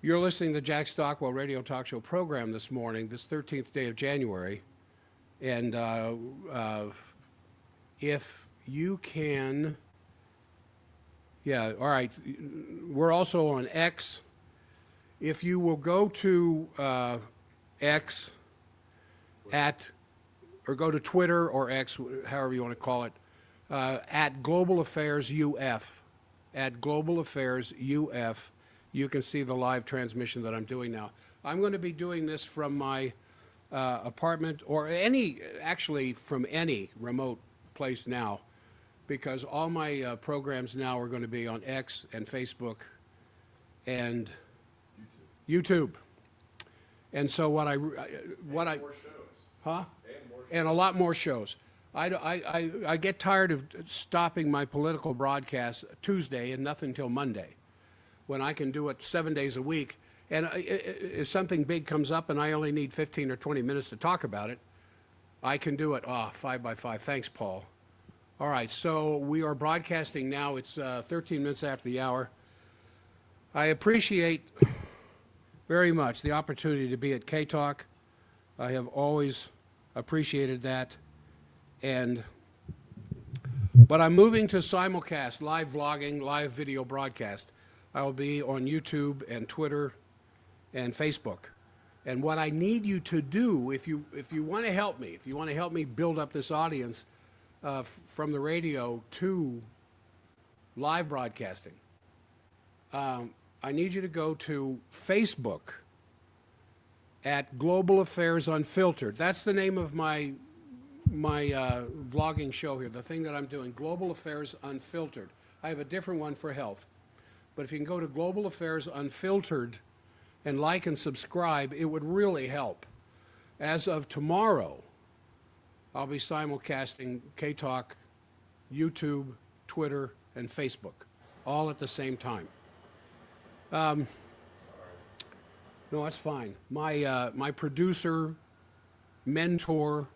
You're listening to the Jack Stockwell radio talk show program this morning, this 13th day of January. And if you can, all right, we're also on X. If you will go to X or go to Twitter or X, however you want to call it, at Global Affairs UF, at Global Affairs UF, you can see the live transmission that I'm doing now. I'm going to be doing this from my apartment or actually from any remote place now, because all my programs now are going to be on X and Facebook and YouTube. And so what I more shows. huh? And more shows. And a lot more shows. I get tired of stopping my political broadcast Tuesday and nothing till Monday, when I can do it 7 days a week. And if something big comes up and I only need 15 or 20 minutes to talk about it, I can do it 5 by 5. Thanks, Paul. All right, so we are broadcasting now. It's 13 minutes after the hour. I appreciate very much the opportunity to be at K-Talk. I have always appreciated that. But I'm moving to simulcast, live vlogging, live video broadcast. I will be on YouTube and Twitter and Facebook. And what I need you to do, if you want to help me build up this audience from the radio to live broadcasting, I need you to go to Facebook at Global Affairs Unfiltered. That's the name of my vlogging show here, the thing that I'm doing, Global Affairs Unfiltered. I have a different one for health. But if you can go to Global Affairs Unfiltered and like and subscribe, it would really help. As of tomorrow, I'll be simulcasting K-Talk, YouTube, Twitter, and Facebook, all at the same time. No, that's fine. My producer, mentor,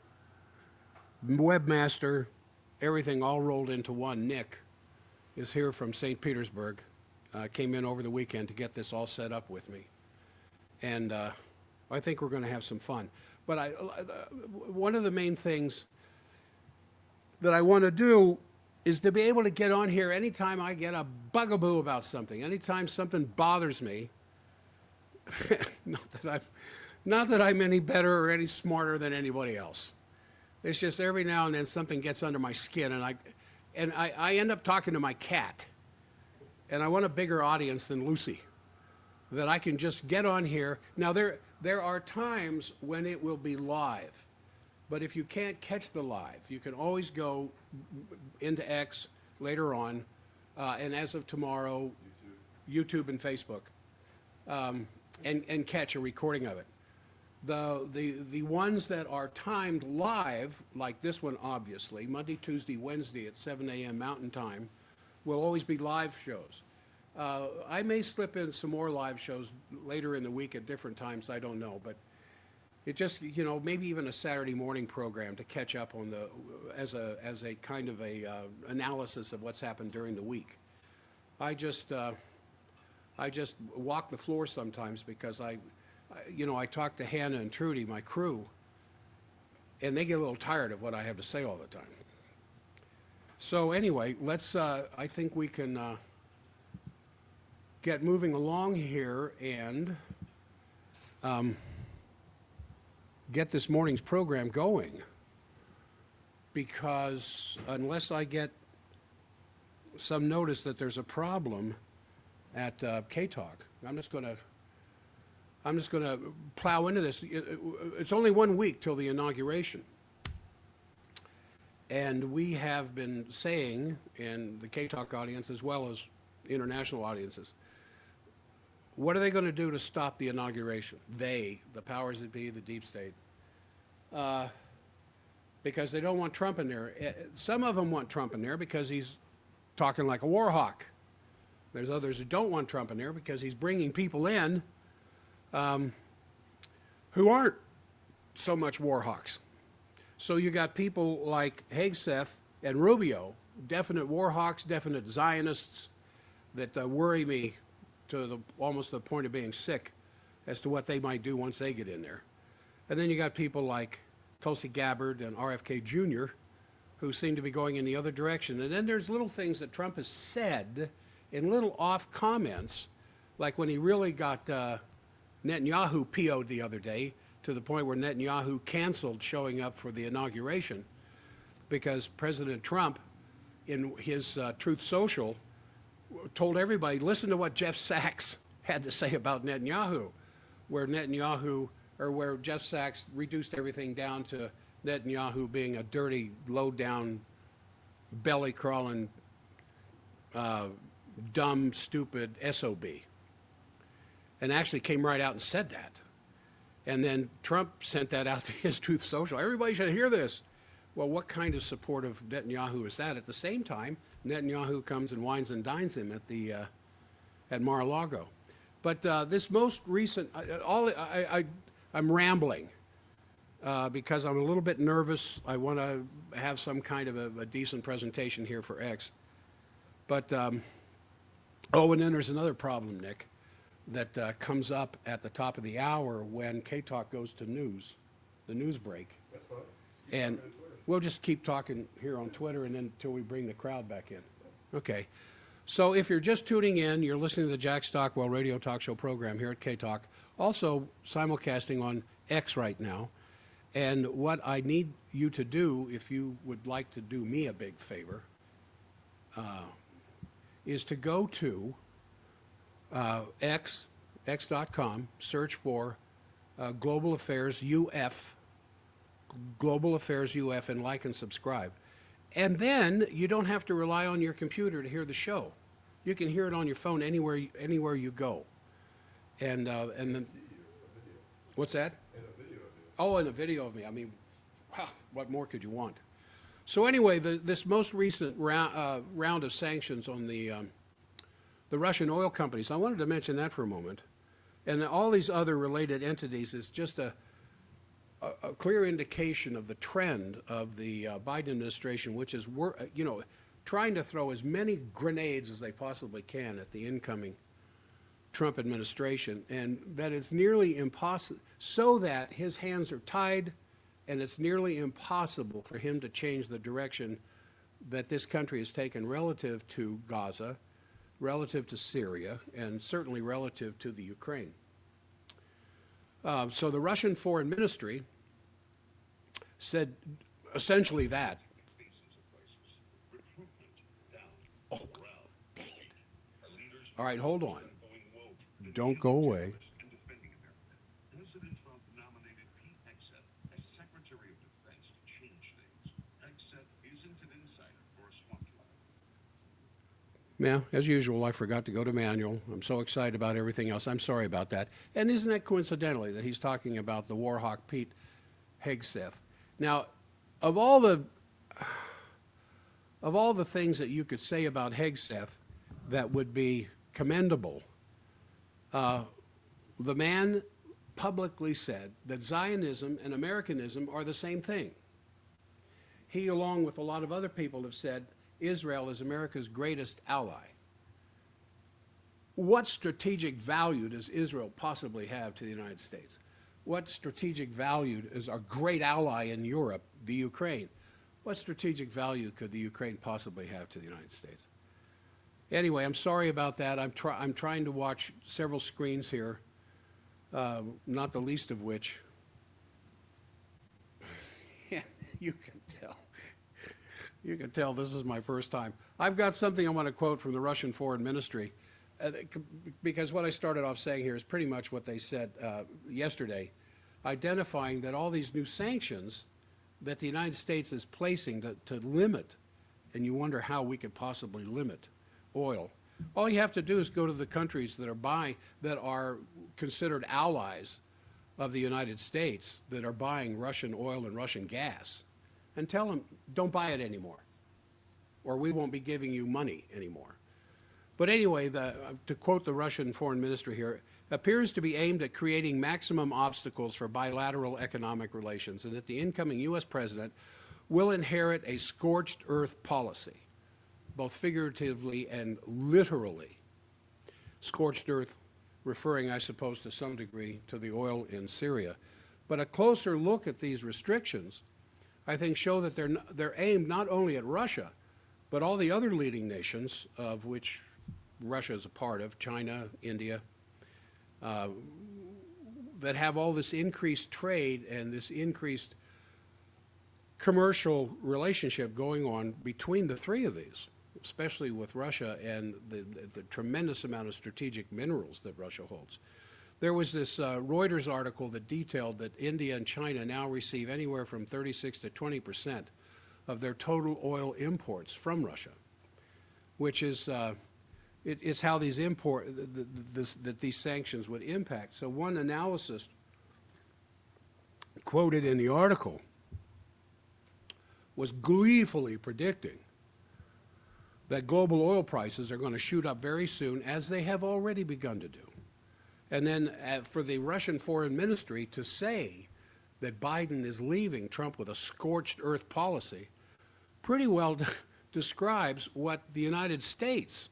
webmaster, everything all rolled into one, Nick, is here from St. Petersburg. Came in over the weekend to get this all set up with me. And I think we're going to have some fun. But one of the main things that I want to do is to be able to get on here anytime I get a bugaboo about something, anytime something bothers me. Not that I'm any better or any smarter than anybody else. It's just every now and then something gets under my skin, and I end up talking to my cat. And I want a bigger audience than Lucy, that I can just get on here. Now, there are times when it will be live, but if you can't catch the live, you can always go into X later on, and as of tomorrow, YouTube and Facebook, and catch a recording of it. The ones that are timed live, like this one, obviously, Monday, Tuesday, Wednesday at 7 a.m. Mountain Time, will always be live shows. I may slip in some more live shows later in the week at different times, I don't know, but it just, maybe even a Saturday morning program to catch up on as a kind of a analysis of what's happened during the week. I just walk the floor sometimes because I talk to Hannah and Trudy, my crew, and they get a little tired of what I have to say all the time. So anyway, let's, I think we can get moving along here and get this morning's program going, because unless I get some notice that there's a problem at K-Talk, I'm just going to plow into this. It's only 1 week till the inauguration. And we have been saying, in the K-Talk audience as well as international audiences, what are they going to do to stop the inauguration? They, the powers that be, the deep state. Because they don't want Trump in there. Some of them want Trump in there because he's talking like a war hawk. There's others who don't want Trump in there because he's bringing people in who aren't so much war hawks. So you got people like Hegseth and Rubio, definite war hawks, definite Zionists that worry me almost the point of being sick as to what they might do once they get in there. And then you got people like Tulsi Gabbard and RFK Jr., who seem to be going in the other direction. And then there's little things that Trump has said in little off comments, like when he really got Netanyahu PO'd the other day, to the point where Netanyahu canceled showing up for the inauguration because President Trump, in his Truth Social, told everybody, listen to what Jeff Sachs had to say about Netanyahu, where Jeff Sachs reduced everything down to Netanyahu being a dirty, low-down, belly-crawling, dumb, stupid SOB. And actually came right out and said that. And then Trump sent that out to his Truth Social. Everybody should hear this. Well, what kind of support of Netanyahu is that? At the same time, Netanyahu comes and wines and dines him at Mar-a-Lago. But this most recent, I'm rambling because I'm a little bit nervous. I want to have some kind of a decent presentation here for X. But, and then there's another problem, Nick, that comes up at the top of the hour when K-Talk goes to news, the news break. That's fine. And we'll just keep talking here on Twitter and then until we bring the crowd back in. Okay. So if you're just tuning in, you're listening to the Jack Stockwell radio talk show program here at K-Talk, also simulcasting on X right now. And what I need you to do, if you would like to do me a big favor, is to go to x.com, search for Global Affairs UF, Global Affairs UF, and like and subscribe. And then you don't have to rely on your computer to hear the show. You can hear it on your phone anywhere you go. And then, what's that? And a video of you. Oh, and a video of me. I mean, wow, what more could you want? So anyway, this most recent round of sanctions on the Russian oil companies, I wanted to mention that for a moment. And all these other related entities is just a clear indication of the trend of the Biden administration, which is, trying to throw as many grenades as they possibly can at the incoming Trump administration, and that it's nearly impossible, so that his hands are tied, and it's nearly impossible for him to change the direction that this country has taken relative to Gaza, relative to Syria, and certainly relative to the Ukraine. So the Russian Foreign Ministry said essentially that. Oh, dang it. All right, hold on. Don't go away. President Trump nominated Pete Hegseth as Secretary of Defense to change things. Hegseth isn't an insider or a swamp dweller. Yeah, as usual, I forgot to go to manual. I'm so excited about everything else. I'm sorry about that. And isn't that coincidentally that he's talking about the war hawk Pete Hegseth? Now, of all the things that you could say about Hegseth that would be commendable, the man publicly said that Zionism and Americanism are the same thing. He, along with a lot of other people, have said Israel is America's greatest ally. What strategic value does Israel possibly have to the United States? What strategic value is our great ally in Europe, the Ukraine? What strategic value could the Ukraine possibly have to the United States? Anyway, I'm sorry about that. I'm trying to watch several screens here, not the least of which, yeah, you can tell. You can tell this is my first time. I've got something I want to quote from the Russian Foreign Ministry, because what I started off saying here is pretty much what they said yesterday, identifying that all these new sanctions that the United States is placing to limit, and you wonder how we could possibly limit oil. All you have to do is go to the countries that are considered allies of the United States that are buying Russian oil and Russian gas, and tell them, don't buy it anymore, or we won't be giving you money anymore. But anyway, to quote the Russian Foreign Ministry here, appears to be aimed at creating maximum obstacles for bilateral economic relations, and that the incoming U.S. president will inherit a scorched earth policy, both figuratively and literally. scorched earth, referring, I suppose, to some degree to the oil in Syria. But a closer look at these restrictions, I think, show that they're aimed not only at Russia, but all the other leading nations, of which Russia is a part of, China, India, that have all this increased trade and this increased commercial relationship going on between the three of these, especially with Russia and the tremendous amount of strategic minerals that Russia holds. There was this Reuters article that detailed that India and China now receive anywhere from 36 to 20% of their total oil imports from Russia, which is it's how these that these sanctions would impact. So one analyst quoted in the article was gleefully predicting that global oil prices are going to shoot up very soon, as they have already begun to do. And then for the Russian foreign ministry to say that Biden is leaving Trump with a scorched earth policy pretty well describes what the United States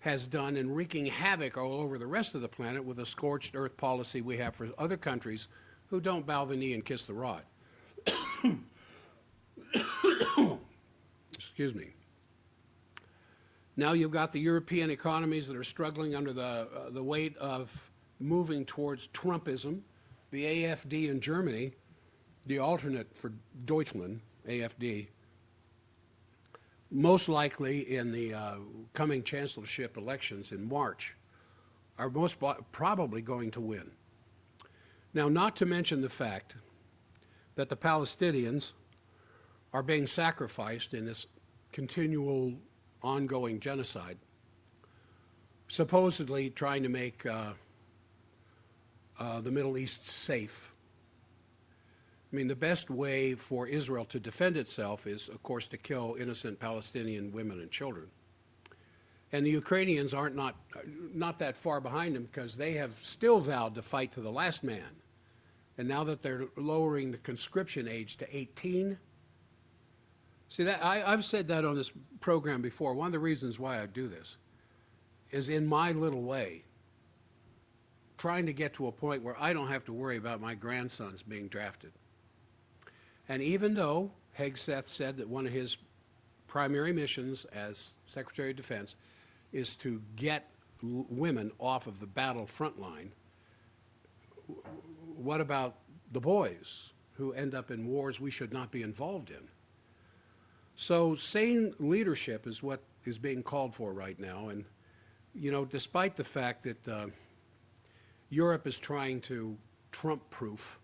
has done in wreaking havoc all over the rest of the planet with a scorched earth policy we have for other countries who don't bow the knee and kiss the rod. Excuse me. Now you've got the European economies that are struggling under the weight of moving towards Trumpism. The AfD in Germany, the alternate for Deutschland, AfD, most likely in the coming chancellorship elections in March, are most probably going to win. Now, not to mention the fact that the Palestinians are being sacrificed in this continual ongoing genocide, supposedly trying to make the Middle East safe. I mean, the best way for Israel to defend itself is, of course, to kill innocent Palestinian women and children. And the Ukrainians aren't not that far behind them, because they have still vowed to fight to the last man. And now that they're lowering the conscription age to 18, see, that I've said that on this program before. One of the reasons why I do this is, in my little way, trying to get to a point where I don't have to worry about my grandsons being drafted. And even though Hegseth said that one of his primary missions as Secretary of Defense is to get women off of the battle front line, what about the boys who end up in wars we should not be involved in? So sane leadership is what is being called for right now. And, you know, despite the fact that Europe is trying to Trump-proof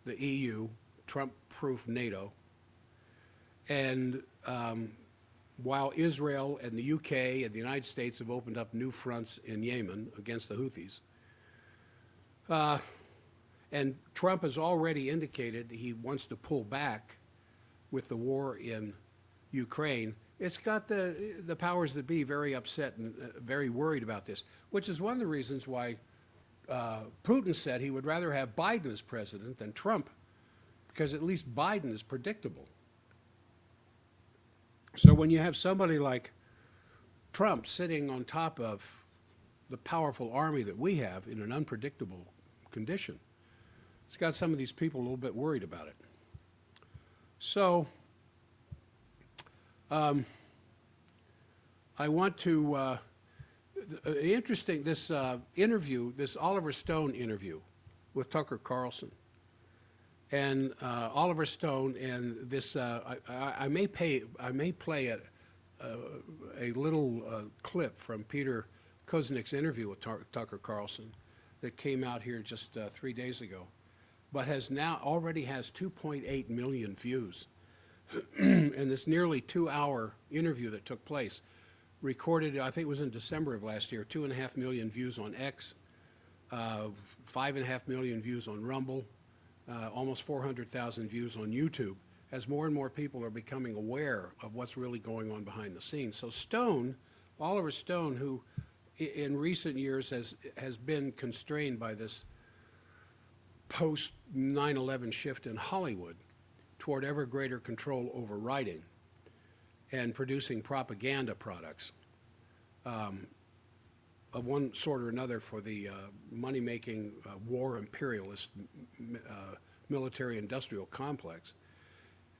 the EU, Trump-proof NATO, and while Israel and the UK and the United States have opened up new fronts in Yemen against the Houthis, and Trump has already indicated he wants to pull back with the war in Ukraine, it's got the powers that be very upset and very worried about this, which is one of the reasons why Putin said he would rather have Biden as president than Trump, because at least Biden is predictable. So when you have somebody like Trump sitting on top of the powerful army that we have in an unpredictable condition, it's got some of these people a little bit worried about it. So I want to, interesting, this interview, this Oliver Stone interview with Tucker Carlson. And Oliver Stone and this, I may play a little clip from Peter Kuznick's interview with Tucker Carlson that came out here just 3 days ago, but already has 2.8 million views. And this nearly 2-hour interview that took place, recorded, I think it was in December of last year, 2.5 million views on X, 5.5 million views on Rumble, almost 400,000 views on YouTube, as more and more people are becoming aware of what's really going on behind the scenes. So Stone, Oliver Stone, who in recent years has been constrained by this post 9/11 shift in Hollywood toward ever greater control over writing and producing propaganda products, of one sort or another for the money-making war imperialist military-industrial complex,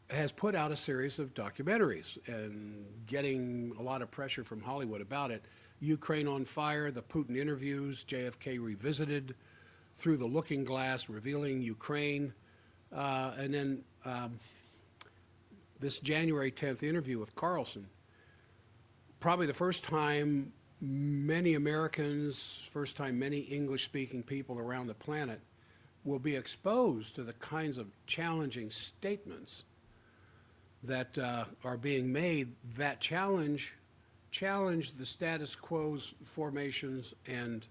has put out a series of documentaries and getting a lot of pressure from Hollywood about it. Ukraine on Fire, the Putin interviews, JFK Revisited, Through the Looking Glass, revealing Ukraine, and then this January 10th interview with Carlson. Probably the first time many Americans, first time many English-speaking people around the planet will be exposed to the kinds of challenging statements that are being made that challenge the status quo's formations and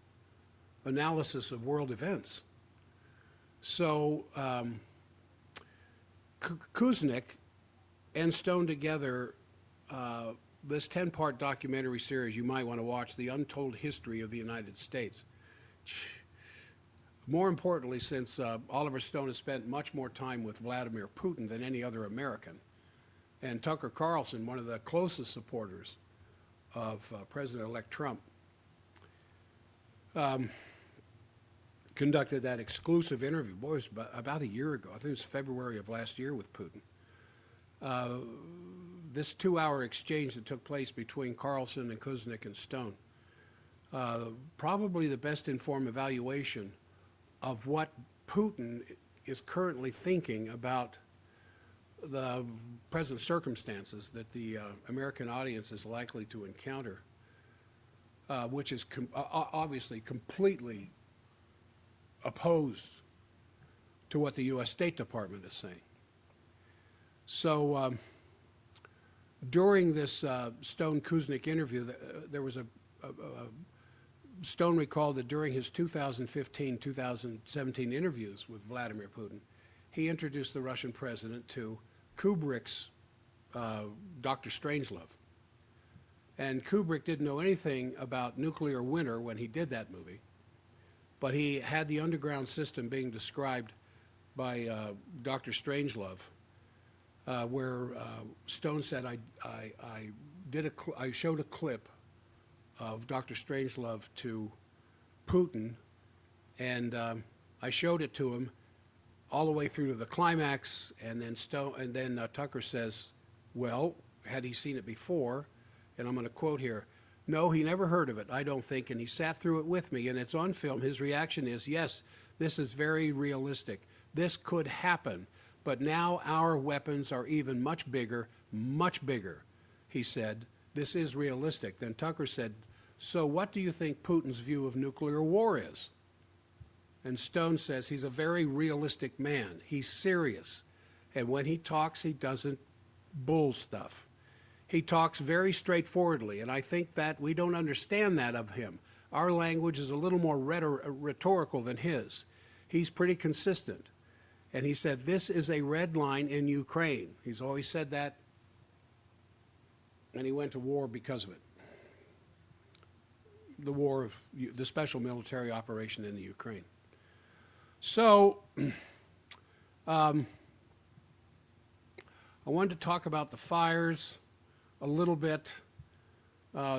analysis of world events. So Kuznick and Stone together, this 10-part documentary series you might want to watch, The Untold History of the United States. More importantly, since Oliver Stone has spent much more time with Vladimir Putin than any other American, and Tucker Carlson, one of the closest supporters of President-elect Trump, conducted that exclusive interview. Boy, it was about a year ago. I think it was February of last year with Putin. This 2-hour exchange that took place between Carlson and Kuznick and Stone, probably the best informed evaluation of what Putin is currently thinking about the present circumstances that the American audience is likely to encounter, which is obviously completely opposed to what the U.S. State Department is saying. So during this Stone-Kuznick interview, there was Stone recalled that during his 2015-2017 interviews with Vladimir Putin, he introduced the Russian president to Kubrick's Dr. Strangelove. And Kubrick didn't know anything about nuclear winter when he did that movie, but he had the underground system being described by Dr. Strangelove, where Stone said, I showed a clip of Dr. Strangelove to Putin, and I showed it to him all the way through to the climax, and then Tucker says, well, had he seen it before? And I'm going to quote here, no, he never heard of it, I don't think, and he sat through it with me, and it's on film. His reaction is, yes, this is very realistic. This could happen, but now our weapons are even much bigger, he said. This is realistic. Then Tucker said, so what do you think Putin's view of nuclear war is? And Stone says he's a very realistic man. He's serious. And when he talks, he doesn't bull stuff. He talks very straightforwardly, and I think that we don't understand that of him. Our language is a little more rhetorical than his. He's pretty consistent. And he said, this is a red line in Ukraine. He's always said that, and he went to war because of it. The war of the special military operation in the Ukraine. So, I wanted to talk about the fires a little bit,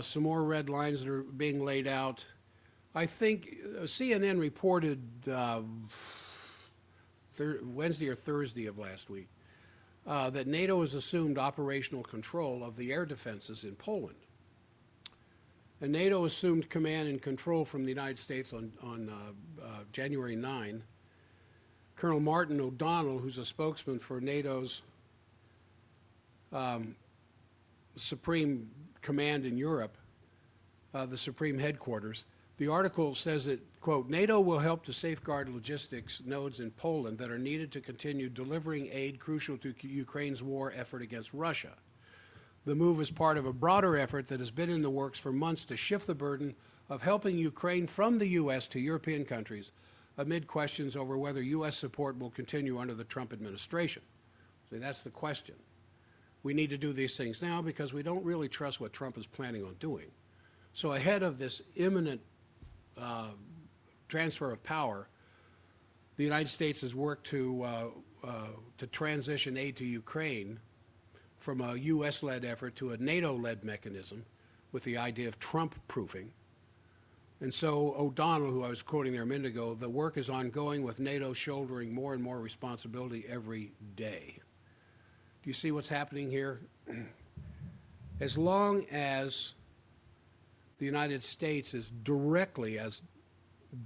some more red lines that are being laid out. I think CNN reported Wednesday or Thursday of last week that NATO has assumed operational control of the air defenses in Poland. And NATO assumed command and control from the United States on January 9. Colonel Martin O'Donnell, who's a spokesman for NATO's Supreme Command in Europe, the Supreme Headquarters, the article says that, quote, NATO will help to safeguard logistics nodes in Poland that are needed to continue delivering aid crucial to Ukraine's war effort against Russia. The move is part of a broader effort that has been in the works for months to shift the burden of helping Ukraine from the U.S. to European countries amid questions over whether U.S. support will continue under the Trump administration. So that's the question. We need to do these things now because we don't really trust what Trump is planning on doing. So ahead of this imminent transfer of power, the United States has worked to transition aid to Ukraine from a U.S.-led effort to a NATO-led mechanism with the idea of Trump-proofing. And so O'Donnell, who I was quoting there a minute ago, the work is ongoing with NATO shouldering more and more responsibility every day. Do you see what's happening here? As long as the United States is directly, as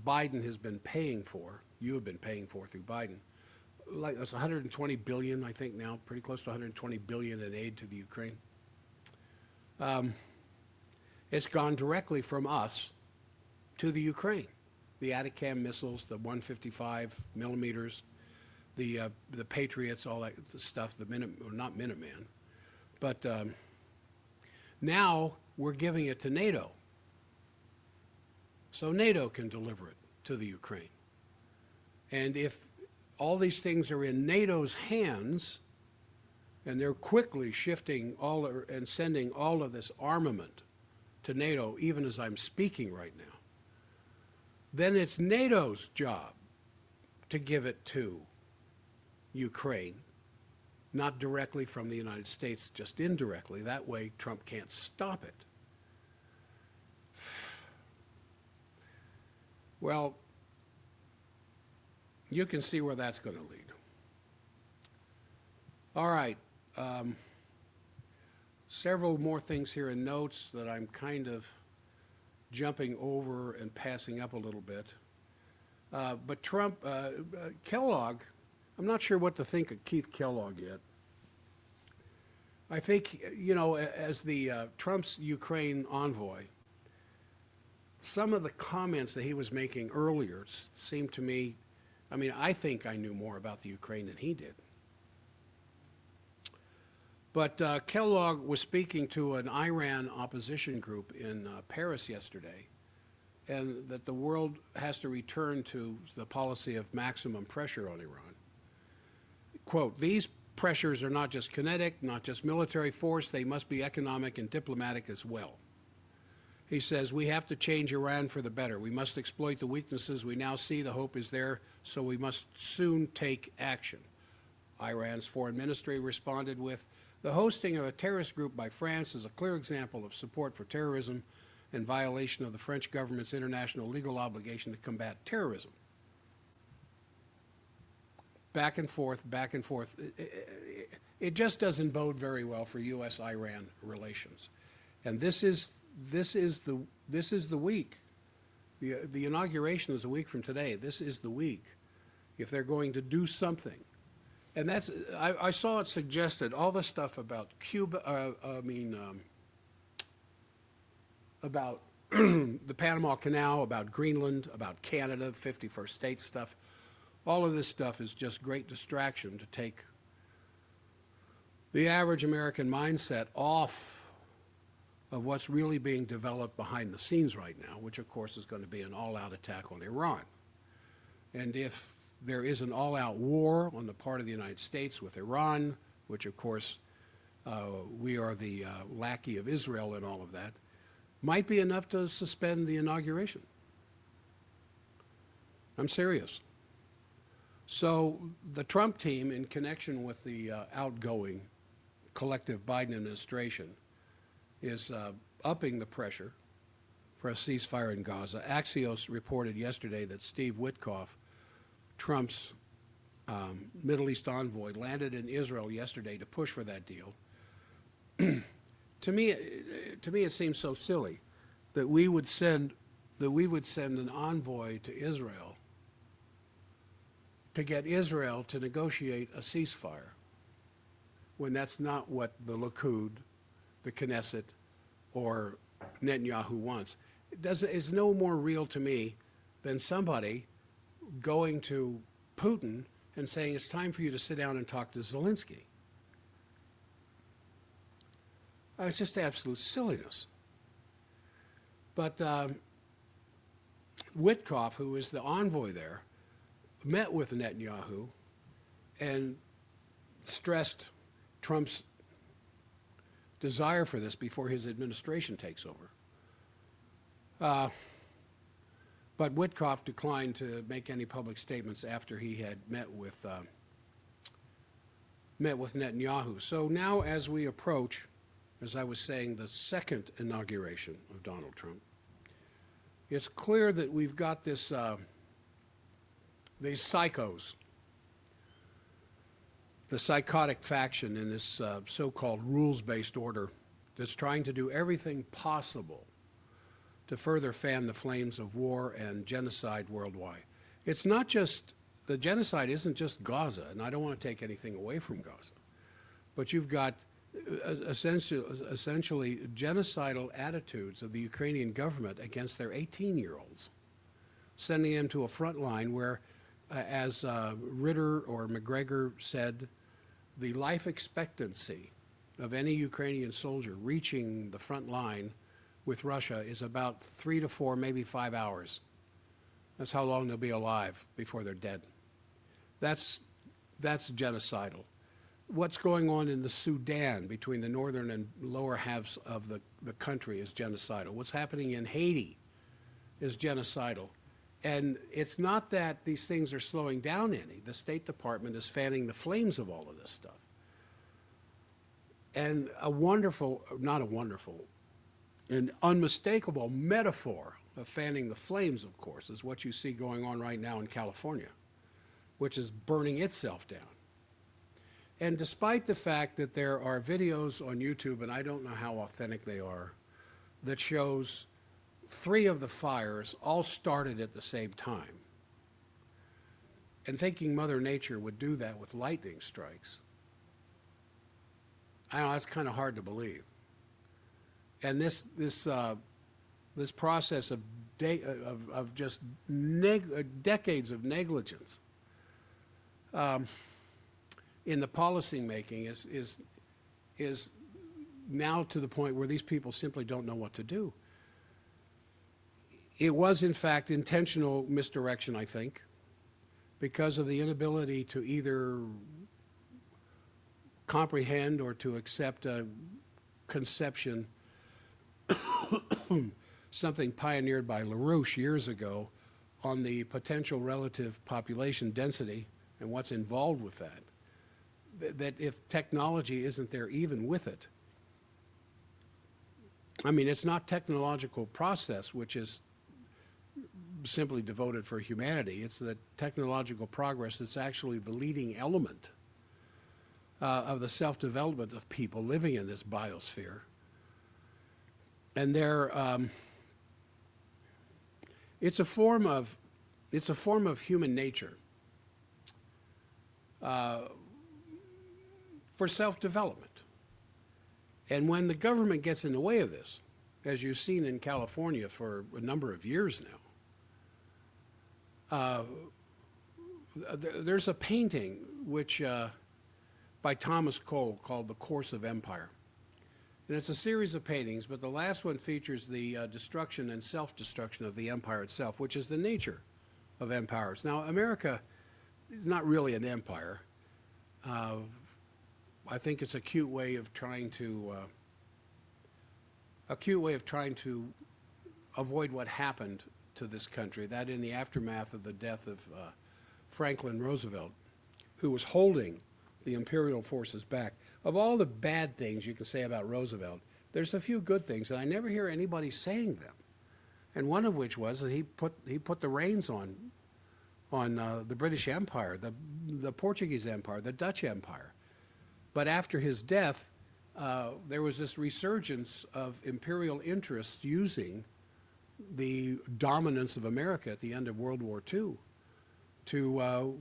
Biden has been paying for, you have been paying for through Biden, like it's 120 billion, I think now, pretty close to 120 billion in aid to the Ukraine. It's gone directly from us to the Ukraine. The Atacam missiles, the 155 millimeters, the Patriots, all that stuff, not Minuteman. But now we're giving it to NATO. So NATO can deliver it to the Ukraine. And if all these things are in NATO's hands, and they're quickly shifting and sending all of this armament to NATO, even as I'm speaking right now, then it's NATO's job to give it to Ukraine, not directly from the United States, just indirectly. That way Trump can't stop it. Well, you can see where that's going to lead. All right. Several more things here in notes that I'm kind of jumping over and passing up a little bit. But Trump, Kellogg, I'm not sure what to think of Keith Kellogg yet. I think, you know, as the Trump's Ukraine envoy, some of the comments that he was making earlier seemed to me, I mean, I think I knew more about the Ukraine than he did. But Kellogg was speaking to an Iran opposition group in Paris yesterday, and that the world has to return to the policy of maximum pressure on Iran. Quote, these pressures are not just kinetic, not just military force, they must be economic and diplomatic as well. He says, we have to change Iran for the better. We must exploit the weaknesses we now see. The hope is there, so we must soon take action. Iran's foreign ministry responded with, the hosting of a terrorist group by France is a clear example of support for terrorism and violation of the French government's international legal obligation to combat terrorism. Back and forth, back and forth. It just doesn't bode very well for U.S.-Iran relations. And this is the week. The inauguration is a week from today. This is the week, if they're going to do something. And that's, I saw it suggested, all the stuff about Cuba, about the Panama Canal, about Greenland, about Canada, 51st state stuff. All of this stuff is just great distraction to take the average American mindset off of what's really being developed behind the scenes right now, which of course is going to be an all-out attack on Iran. And if there is an all-out war on the part of the United States with Iran, which of course we are the lackey of Israel and all of that, might be enough to suspend the inauguration. I'm serious. So the Trump team, in connection with the outgoing collective Biden administration, is upping the pressure for a ceasefire in Gaza. Axios reported yesterday that Steve Witkoff, Trump's Middle East envoy, landed in Israel yesterday to push for that deal. To me, it seems so silly that we would send an envoy to Israel to get Israel to negotiate a ceasefire, when that's not what the Likud, the Knesset, or Netanyahu wants. It's no more real to me than somebody going to Putin and saying, it's time for you to sit down and talk to Zelensky. It's just absolute silliness. But Witkoff, who is the envoy there, met with Netanyahu and stressed Trump's desire for this before his administration takes over. But Witkoff declined to make any public statements after he had met with Netanyahu. So now, as we approach, as I was saying, the second inauguration of Donald Trump, it's clear that we've got this, these psychos, the psychotic faction in this so-called rules-based order that's trying to do everything possible to further fan the flames of war and genocide worldwide. It's not just, the genocide isn't just Gaza, and I don't want to take anything away from Gaza, but you've got essentially genocidal attitudes of the Ukrainian government against their 18-year-olds, sending them to a front line where, as Ritter or McGregor said, the life expectancy of any Ukrainian soldier reaching the front line with Russia is about 3 to 4, maybe 5 hours. That's how long they'll be alive before they're dead. That's genocidal. What's going on in the Sudan between the northern and lower halves of the country is genocidal. What's happening in Haiti is genocidal. And it's not that these things are slowing down any. The State Department is fanning the flames of all of this stuff. And an unmistakable metaphor of fanning the flames, of course, is what you see going on right now in California, which is burning itself down. And despite the fact that there are videos on YouTube, and I don't know how authentic they are, that shows 3 of the fires all started at the same time, and thinking Mother Nature would do that with lightning strikes, I know that's kind of hard to believe. And this process of just decades of negligence in the policy making is now to the point where these people simply don't know what to do. It was, in fact, intentional misdirection, I think, because of the inability to either comprehend or to accept a conception, something pioneered by LaRouche years ago, on the potential relative population density and what's involved with that. That if technology isn't there even with it, I mean, it's not technological process which is simply devoted for humanity. It's the technological progress that's actually the leading element of the self-development of people living in this biosphere. And it's a form of human nature for self-development. And when the government gets in the way of this, as you've seen in California for a number of years now, there's a painting which by Thomas Cole called The Course of Empire. And it's a series of paintings, but the last one features the destruction and self-destruction of the empire itself, which is the nature of empires. Now, America is not really an empire. I think it's a cute way of trying to avoid what happened to this country, that in the aftermath of the death of Franklin Roosevelt, who was holding the imperial forces back. Of all the bad things you can say about Roosevelt, there's a few good things, and I never hear anybody saying them. And one of which was that he put the reins on the British Empire, the Portuguese Empire, the Dutch Empire. But after his death, there was this resurgence of imperial interests using the dominance of America at the end of World War II to,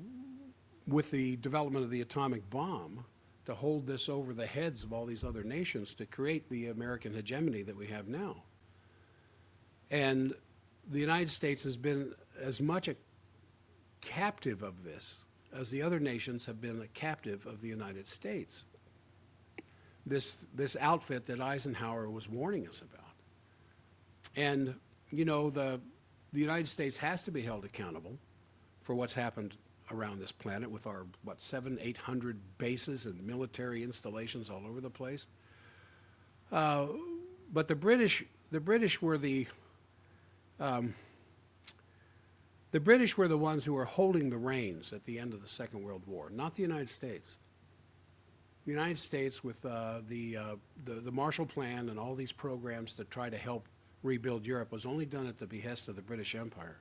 with the development of the atomic bomb, to hold this over the heads of all these other nations to create the American hegemony that we have now. And the United States has been as much a captive of this as the other nations have been a captive of the United States. This outfit that Eisenhower was warning us about. And, you know, the United States has to be held accountable for what's happened around this planet with our, 700-800 bases and military installations all over the place. But the British were the ones who were holding the reins at the end of the Second World War, not the United States. The United States, with the Marshall Plan and all these programs to try to help rebuild Europe was only done at the behest of the British Empire.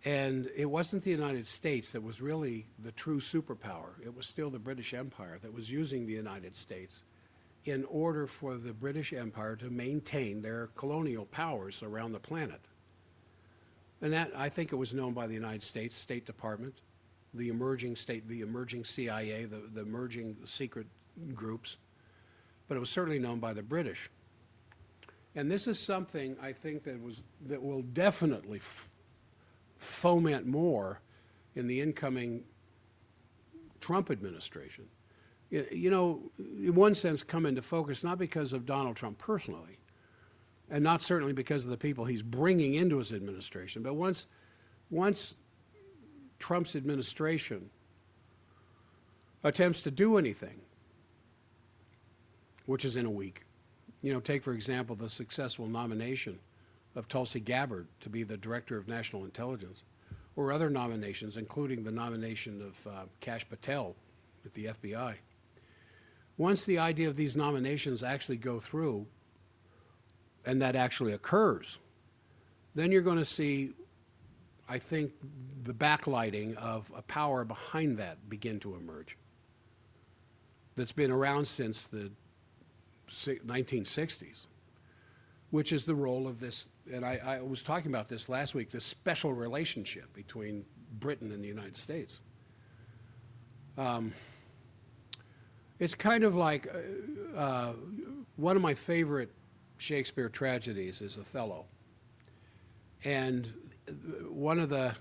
And it wasn't the United States that was really the true superpower. It was still the British Empire that was using the United States in order for the British Empire to maintain their colonial powers around the planet. And that, I think it was known by the United States State Department, the emerging CIA, the emerging secret groups, but it was certainly known by the British. And this is something I think that will definitely foment more in the incoming Trump administration. You know, in one sense, come into focus not because of Donald Trump personally, and not certainly because of the people he's bringing into his administration, but once Trump's administration attempts to do anything, which is in a week. You know, take, for example, the successful nomination of Tulsi Gabbard to be the Director of National Intelligence, or other nominations, including the nomination of Kash Patel at the FBI. Once the idea of these nominations actually go through, and that actually occurs, then you're going to see, I think, the backlighting of a power behind that begin to emerge that's been around since the 1960s, which is the role of this, and I was talking about this last week, this special relationship between Britain and the United States. It's kind of like one of my favorite Shakespeare tragedies is Othello. And one of the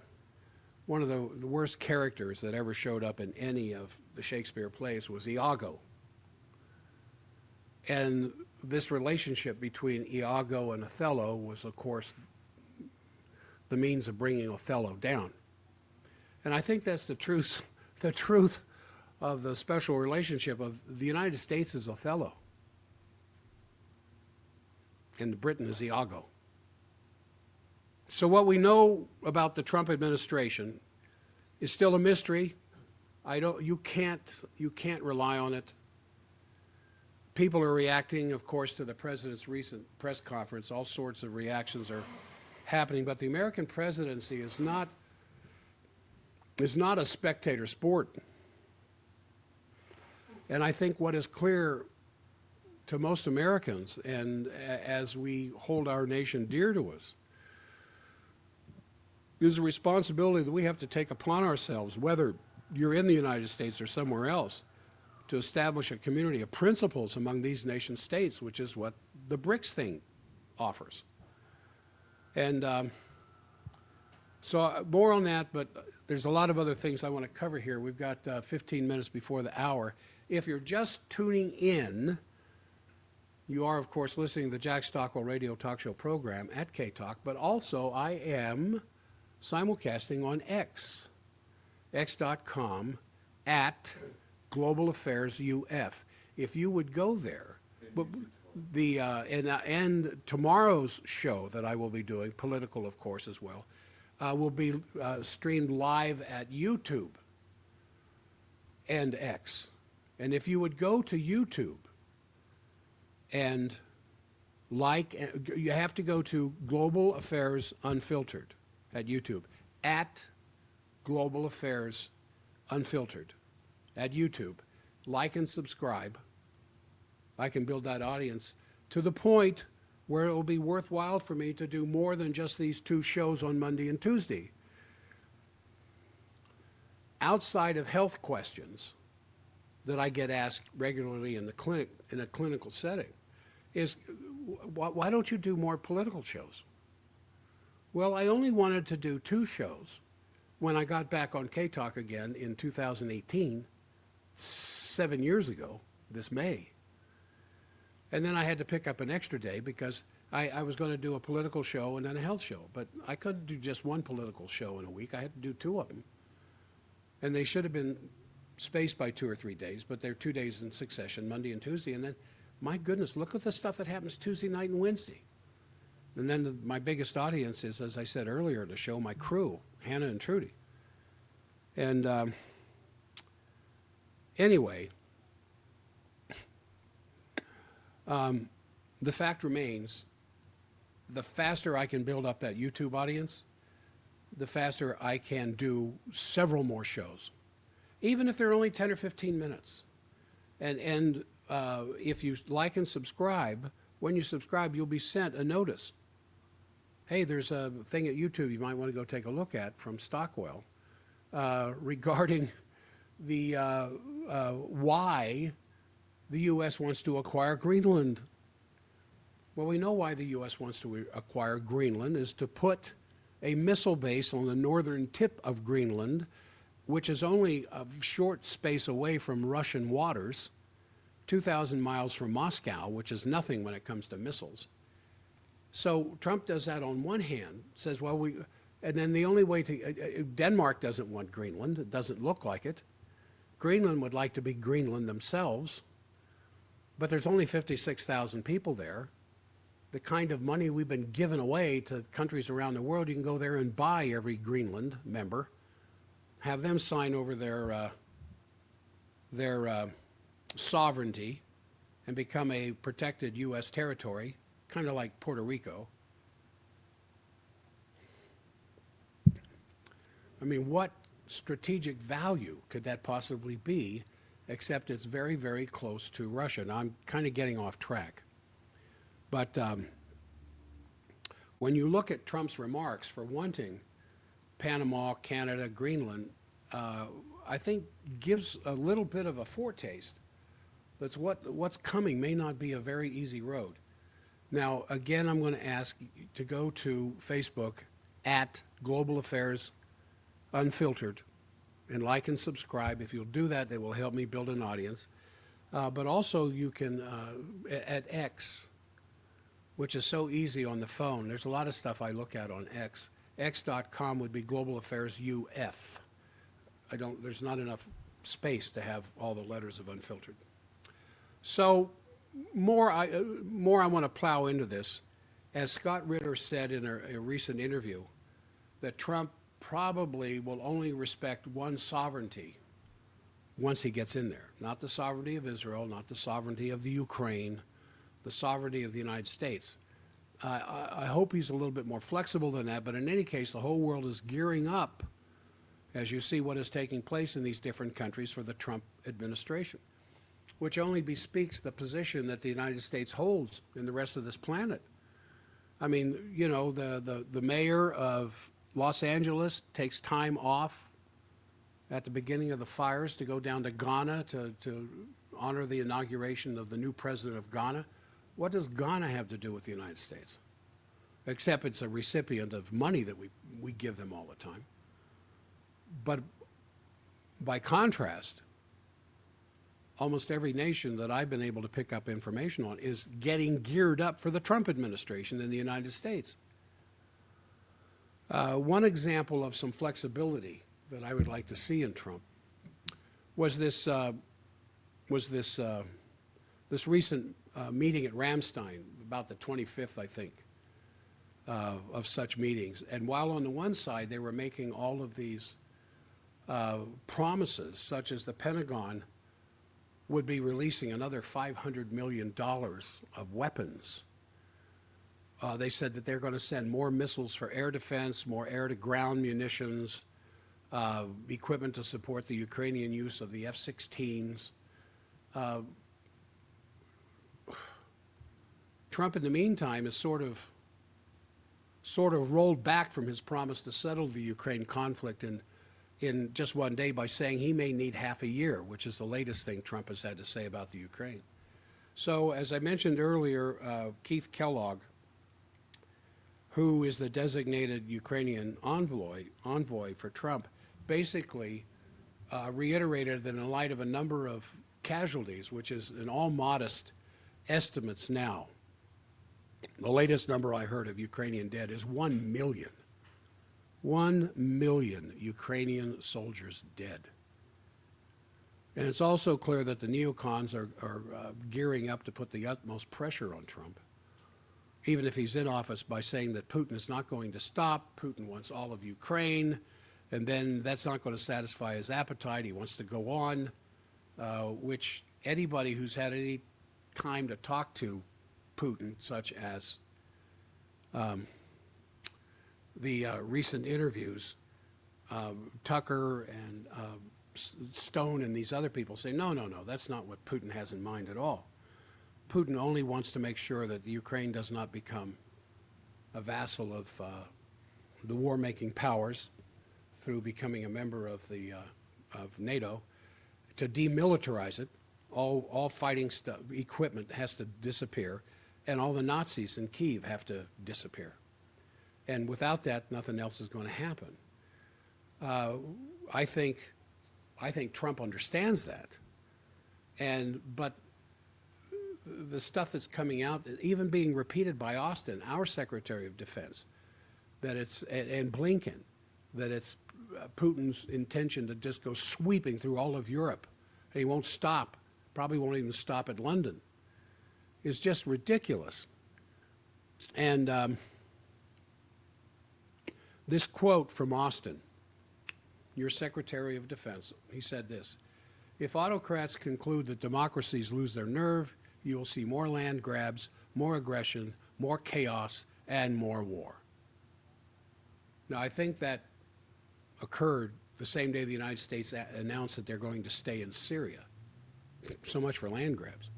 worst characters that ever showed up in any of the Shakespeare plays was Iago. And this relationship between Iago and Othello was, of course, the means of bringing Othello down. And I think that's the truth of the special relationship of the United States is Othello, and Britain is Iago. So what we know about the Trump administration is still a mystery. You can't rely on it. People are reacting, of course, to the president's recent press conference. All sorts of reactions are happening, but the American presidency is not a spectator sport. And I think what is clear to most Americans, and as we hold our nation dear to us, is a responsibility that we have to take upon ourselves, whether you're in the United States or somewhere else, to establish a community of principles among these nation states, which is what the BRICS thing offers. And so more on that, but there's a lot of other things I want to cover here. We've got 15 minutes before the hour. If you're just tuning in, you are, of course, listening to the Jack Stockwell radio talk show program at K-Talk, but also I am simulcasting on x.com at Global Affairs UF. If you would go there, but and tomorrow's show that I will be doing, political, of course, as well, will be streamed live at YouTube and X. And if you would go to YouTube and you have to go to Global Affairs Unfiltered at YouTube, at Global Affairs Unfiltered at YouTube. Like and subscribe. I can build that audience to the point where it will be worthwhile for me to do more than just these two shows on Monday and Tuesday. Outside of health questions that I get asked regularly in the clinic, in a clinical setting, is why don't you do more political shows? Well, I only wanted to do 2 shows when I got back on K-Talk again in 2018, 7 years ago, this May. And then I had to pick up an extra day because I was going to do a political show and then a health show. But I couldn't do just one political show in a week. I had to do 2 of them. And they should have been spaced by 2 or 3 days, but they're 2 days in succession, Monday and Tuesday. And then, my goodness, look at the stuff that happens Tuesday night and Wednesday. And then my biggest audience is, as I said earlier in the show, my crew, Hannah and Trudy. And anyway, the fact remains the faster I can build up that YouTube audience, the faster I can do several more shows, even if they're only 10 or 15 minutes. And if you like and subscribe, when you subscribe, you'll be sent a notice. Hey, there's a thing at YouTube you might want to go take a look at from Stockwell regarding the why the U.S. wants to acquire Greenland. Well, we know why the U.S. wants to acquire Greenland is to put a missile base on the northern tip of Greenland, which is only a short space away from Russian waters, 2,000 miles from Moscow, which is nothing when it comes to missiles. So Trump does that on one hand, says, well, and then the only way to, Denmark doesn't want Greenland, it doesn't look like it. Greenland would like to be Greenland themselves, but there's only 56,000 people there. The kind of money we've been giving away to countries around the world, you can go there and buy every Greenland member, have them sign over their sovereignty and become a protected U.S. territory, kind of like Puerto Rico. I mean, what strategic value could that possibly be, except it's very, very close to Russia? Now, I'm kind of getting off track. But when you look at Trump's remarks for wanting Panama, Canada, Greenland, I think gives a little bit of a foretaste. That's what's coming may not be a very easy road. Now, again, I'm going to ask to go to Facebook at Global Affairs Unfiltered and like and subscribe. If you'll do that, they will help me build an audience. But also you can, at X, which is so easy on the phone. There's a lot of stuff I look at on X. X.com would be Global Affairs UF. There's not enough space to have all the letters of Unfiltered. So more I want to plow into this. As Scott Ritter said in a recent interview, that Trump probably will only respect one sovereignty once he gets in there. Not the sovereignty of Israel, not the sovereignty of the Ukraine, the sovereignty of the United States. I hope he's a little bit more flexible than that, but in any case, the whole world is gearing up as you see what is taking place in these different countries for the Trump administration, which only bespeaks the position that the United States holds in the rest of this planet. I mean, you know, the mayor of Los Angeles takes time off at the beginning of the fires to go down to Ghana to honor the inauguration of the new president of Ghana. What does Ghana have to do with the United States? Except it's a recipient of money that we give them all the time. But by contrast, almost every nation that I've been able to pick up information on is getting geared up for the Trump administration in the United States. One example of some flexibility that I would like to see in Trump was this recent meeting at Ramstein, about the 25th, I think, of such meetings. And while on the one side they were making all of these promises, such as the Pentagon would be releasing another $500 million of weapons. They said that they're going to send more missiles for air defense, more air-to-ground munitions, equipment to support the Ukrainian use of the F-16s. Trump, in the meantime, has sort of rolled back from his promise to settle the Ukraine conflict in just one day by saying he may need half a year, which is the latest thing Trump has had to say about the Ukraine. So, as I mentioned earlier, Keith Kellogg, who is the designated Ukrainian envoy for Trump, basically reiterated that in light of a number of casualties, which is in all modest estimates now, the latest number I heard of Ukrainian dead is 1 million. 1 million Ukrainian soldiers dead. And it's also clear that the neocons are gearing up to put the utmost pressure on Trump, even if he's in office, by saying that Putin is not going to stop. Putin wants all of Ukraine, and then that's not going to satisfy his appetite. He wants to go on, which anybody who's had any time to talk to Putin, such as the recent interviews, Tucker and Stone and these other people say, no, that's not what Putin has in mind at all. Putin only wants to make sure that Ukraine does not become a vassal of the war-making powers through becoming a member of NATO, to demilitarize it. All fighting stuff, equipment has to disappear, and all the Nazis in Kyiv have to disappear. And without that, nothing else is going to happen. I think Trump understands that, but the stuff that's coming out, even being repeated by Austin, our Secretary of Defense, and Blinken, that it's Putin's intention to just go sweeping through all of Europe, and he won't stop, probably won't even stop at London, is just ridiculous. And this quote from Austin, your Secretary of Defense, he said this: "If autocrats conclude that democracies lose their nerve, you will see more land grabs, more aggression, more chaos, and more war." Now, I think that occurred the same day the United States announced that they're going to stay in Syria. So much for land grabs.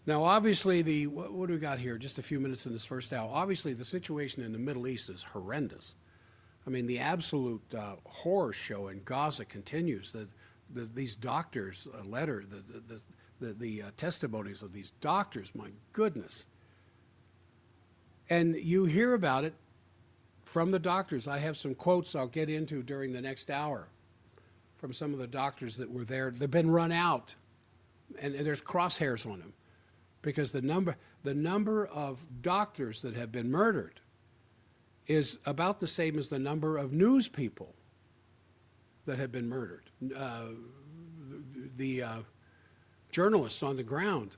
Now, obviously, what do we got here? Just a few minutes in this first hour. Obviously, the situation in the Middle East is horrendous. I mean, the absolute horror show in Gaza continues. These doctors' the testimonies of these doctors, my goodness. And you hear about it from the doctors. I have some quotes I'll get into during the next hour from some of the doctors that were there. They've been run out, and there's crosshairs on them, because the number of doctors that have been murdered is about the same as the number of news people that have been murdered. The journalists on the ground.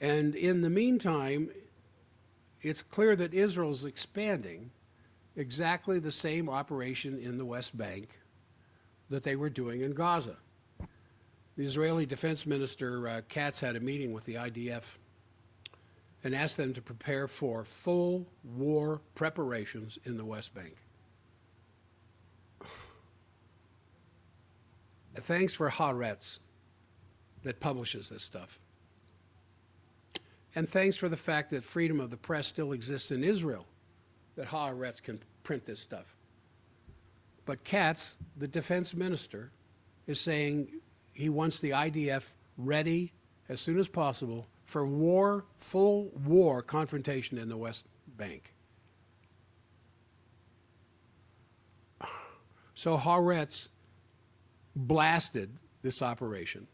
And in the meantime, it's clear that Israel is expanding exactly the same operation in the West Bank that they were doing in Gaza. The Israeli Defense Minister, Katz, had a meeting with the IDF and asked them to prepare for full war preparations in the West Bank. Thanks for Haaretz that publishes this stuff. And thanks for the fact that freedom of the press still exists in Israel, that Haaretz can print this stuff. But Katz, the defense minister, is saying he wants the IDF ready as soon as possible for war, full war confrontation in the West Bank. So Haaretz blasted this operation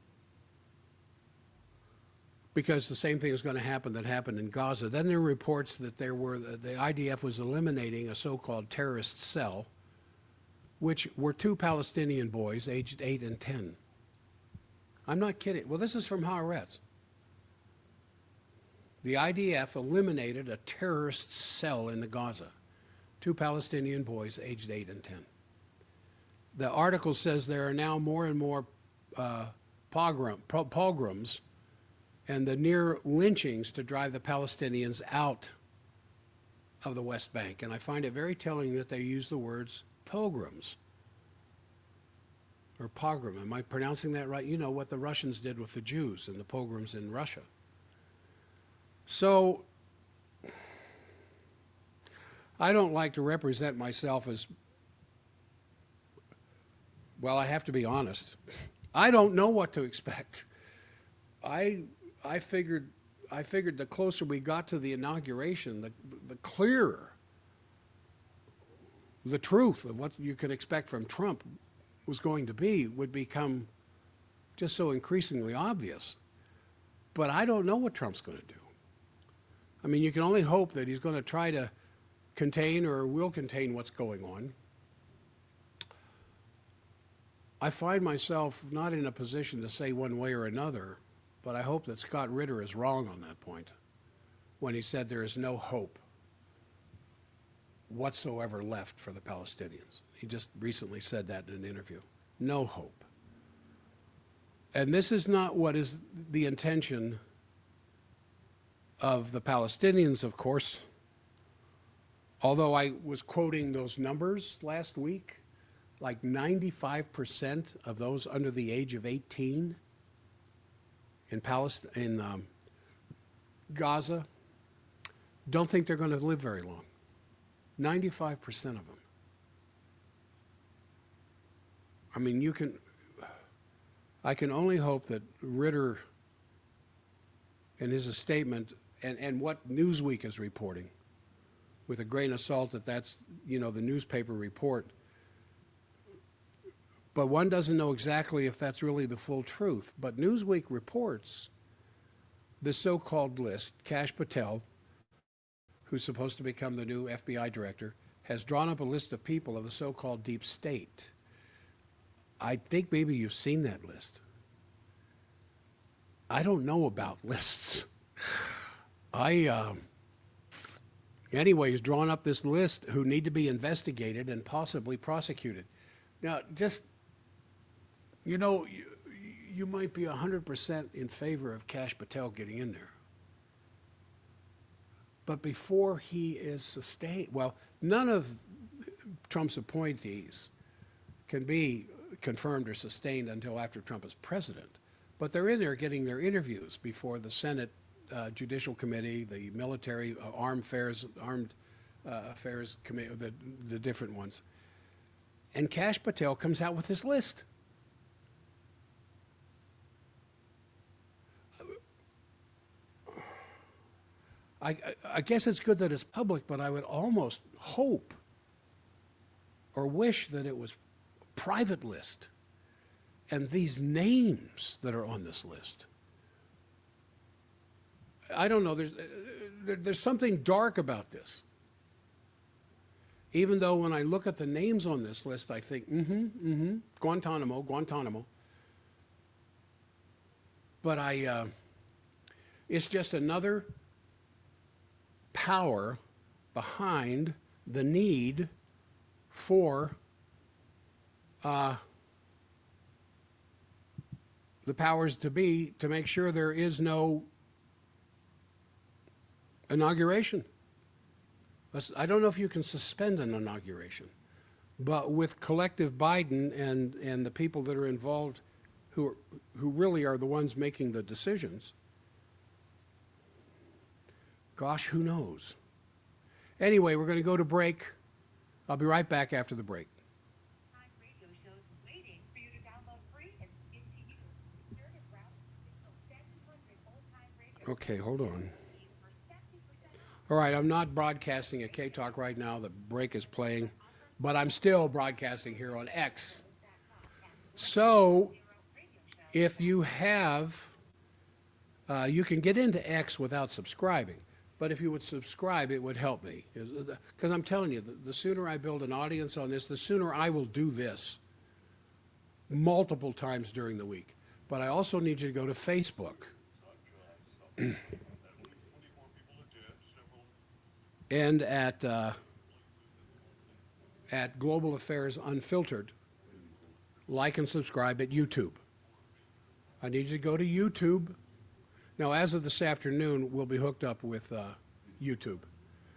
because the same thing is going to happen that happened in Gaza. Then there are reports that the IDF was eliminating a so-called terrorist cell, which were 2 Palestinian boys aged 8 and 10. I'm not kidding. Well, this is from Haaretz. The IDF eliminated a terrorist cell in the Gaza. 2 Palestinian boys aged 8 and 10. The article says there are now more and more pogroms and the near lynchings to drive the Palestinians out of the West Bank. And I find it very telling that they use the words pogroms. Or pogrom. Am I pronouncing that right? You know what the Russians did with the Jews and the pogroms in Russia. So, I don't like to represent myself as, well, I have to be honest. I don't know what to expect. I figured the closer we got to the inauguration, the clearer the truth of what you could expect from Trump was going to be would become just so increasingly obvious. But I don't know what Trump's going to do. I mean, you can only hope that he's going to try to contain or will contain what's going on. I find myself not in a position to say one way or another, but I hope that Scott Ritter is wrong on that point when he said there is no hope whatsoever left for the Palestinians. He just recently said that in an interview. No hope. And this is not what is the intention of the Palestinians, of course, although I was quoting those numbers last week, like 95% of those under the age of 18 in Gaza don't think they're going to live very long. 95% of them. I mean, I can only hope that Ritter, in his statement, and what Newsweek is reporting, with a grain of salt that's, the newspaper report, but one doesn't know exactly if that's really the full truth. But Newsweek reports the so-called list. Kash Patel, who's supposed to become the new FBI director, has drawn up a list of people of the so-called deep state. I think maybe you've seen that list. I don't know about lists. Anyway, he's drawn up this list who need to be investigated and possibly prosecuted. Now, just, you might be 100% in favor of Kash Patel getting in there. But before he is sustained, well, none of Trump's appointees can be confirmed or sustained until after Trump is president. But they're in there getting their interviews before the Senate Judicial Committee, the Military Armed Affairs Committee, the different ones. And Kash Patel comes out with his list. I guess it's good that it's public, but I would almost hope or wish that it was a private list. And these names that are on this list, I don't know, there's something dark about this. Even though when I look at the names on this list, I think, Guantanamo. But it's just another power behind the need for the powers to be to make sure there is no inauguration. I don't know if you can suspend an inauguration, but with collective Biden and the people that are involved who really are the ones making the decisions, gosh, who knows? Anyway, we're going to go to break. I'll be right back after the break. Radio shows waiting for you to download free and skip to you. Alternative route, signal 700 old-time radio. Okay, hold on. All right, I'm not broadcasting at K-Talk right now. The break is playing, but I'm still broadcasting here on X. So if you have, you can get into X without subscribing. But if you would subscribe, it would help me. Because I'm telling you, the sooner I build an audience on this, the sooner I will do this multiple times during the week. But I also need you to go to Facebook. And at Global Affairs Unfiltered, like and subscribe at YouTube. I need you to go to YouTube. Now, as of this afternoon, we'll be hooked up with YouTube.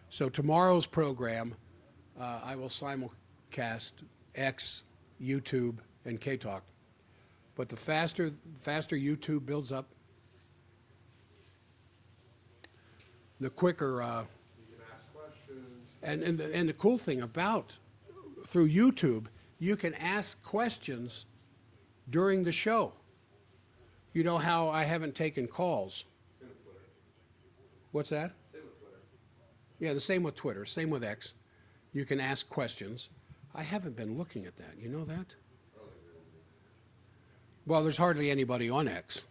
So tomorrow's program, I will simulcast X, YouTube, and K-Talk. But the faster YouTube builds up, the quicker. And the cool thing about through YouTube, you can ask questions during the show. You know how I haven't taken calls. Same with Twitter. What's that? Same with Twitter. Yeah, the same with Twitter, same with X. You can ask questions. I haven't been looking at that. You know that? Well, there's hardly anybody on X.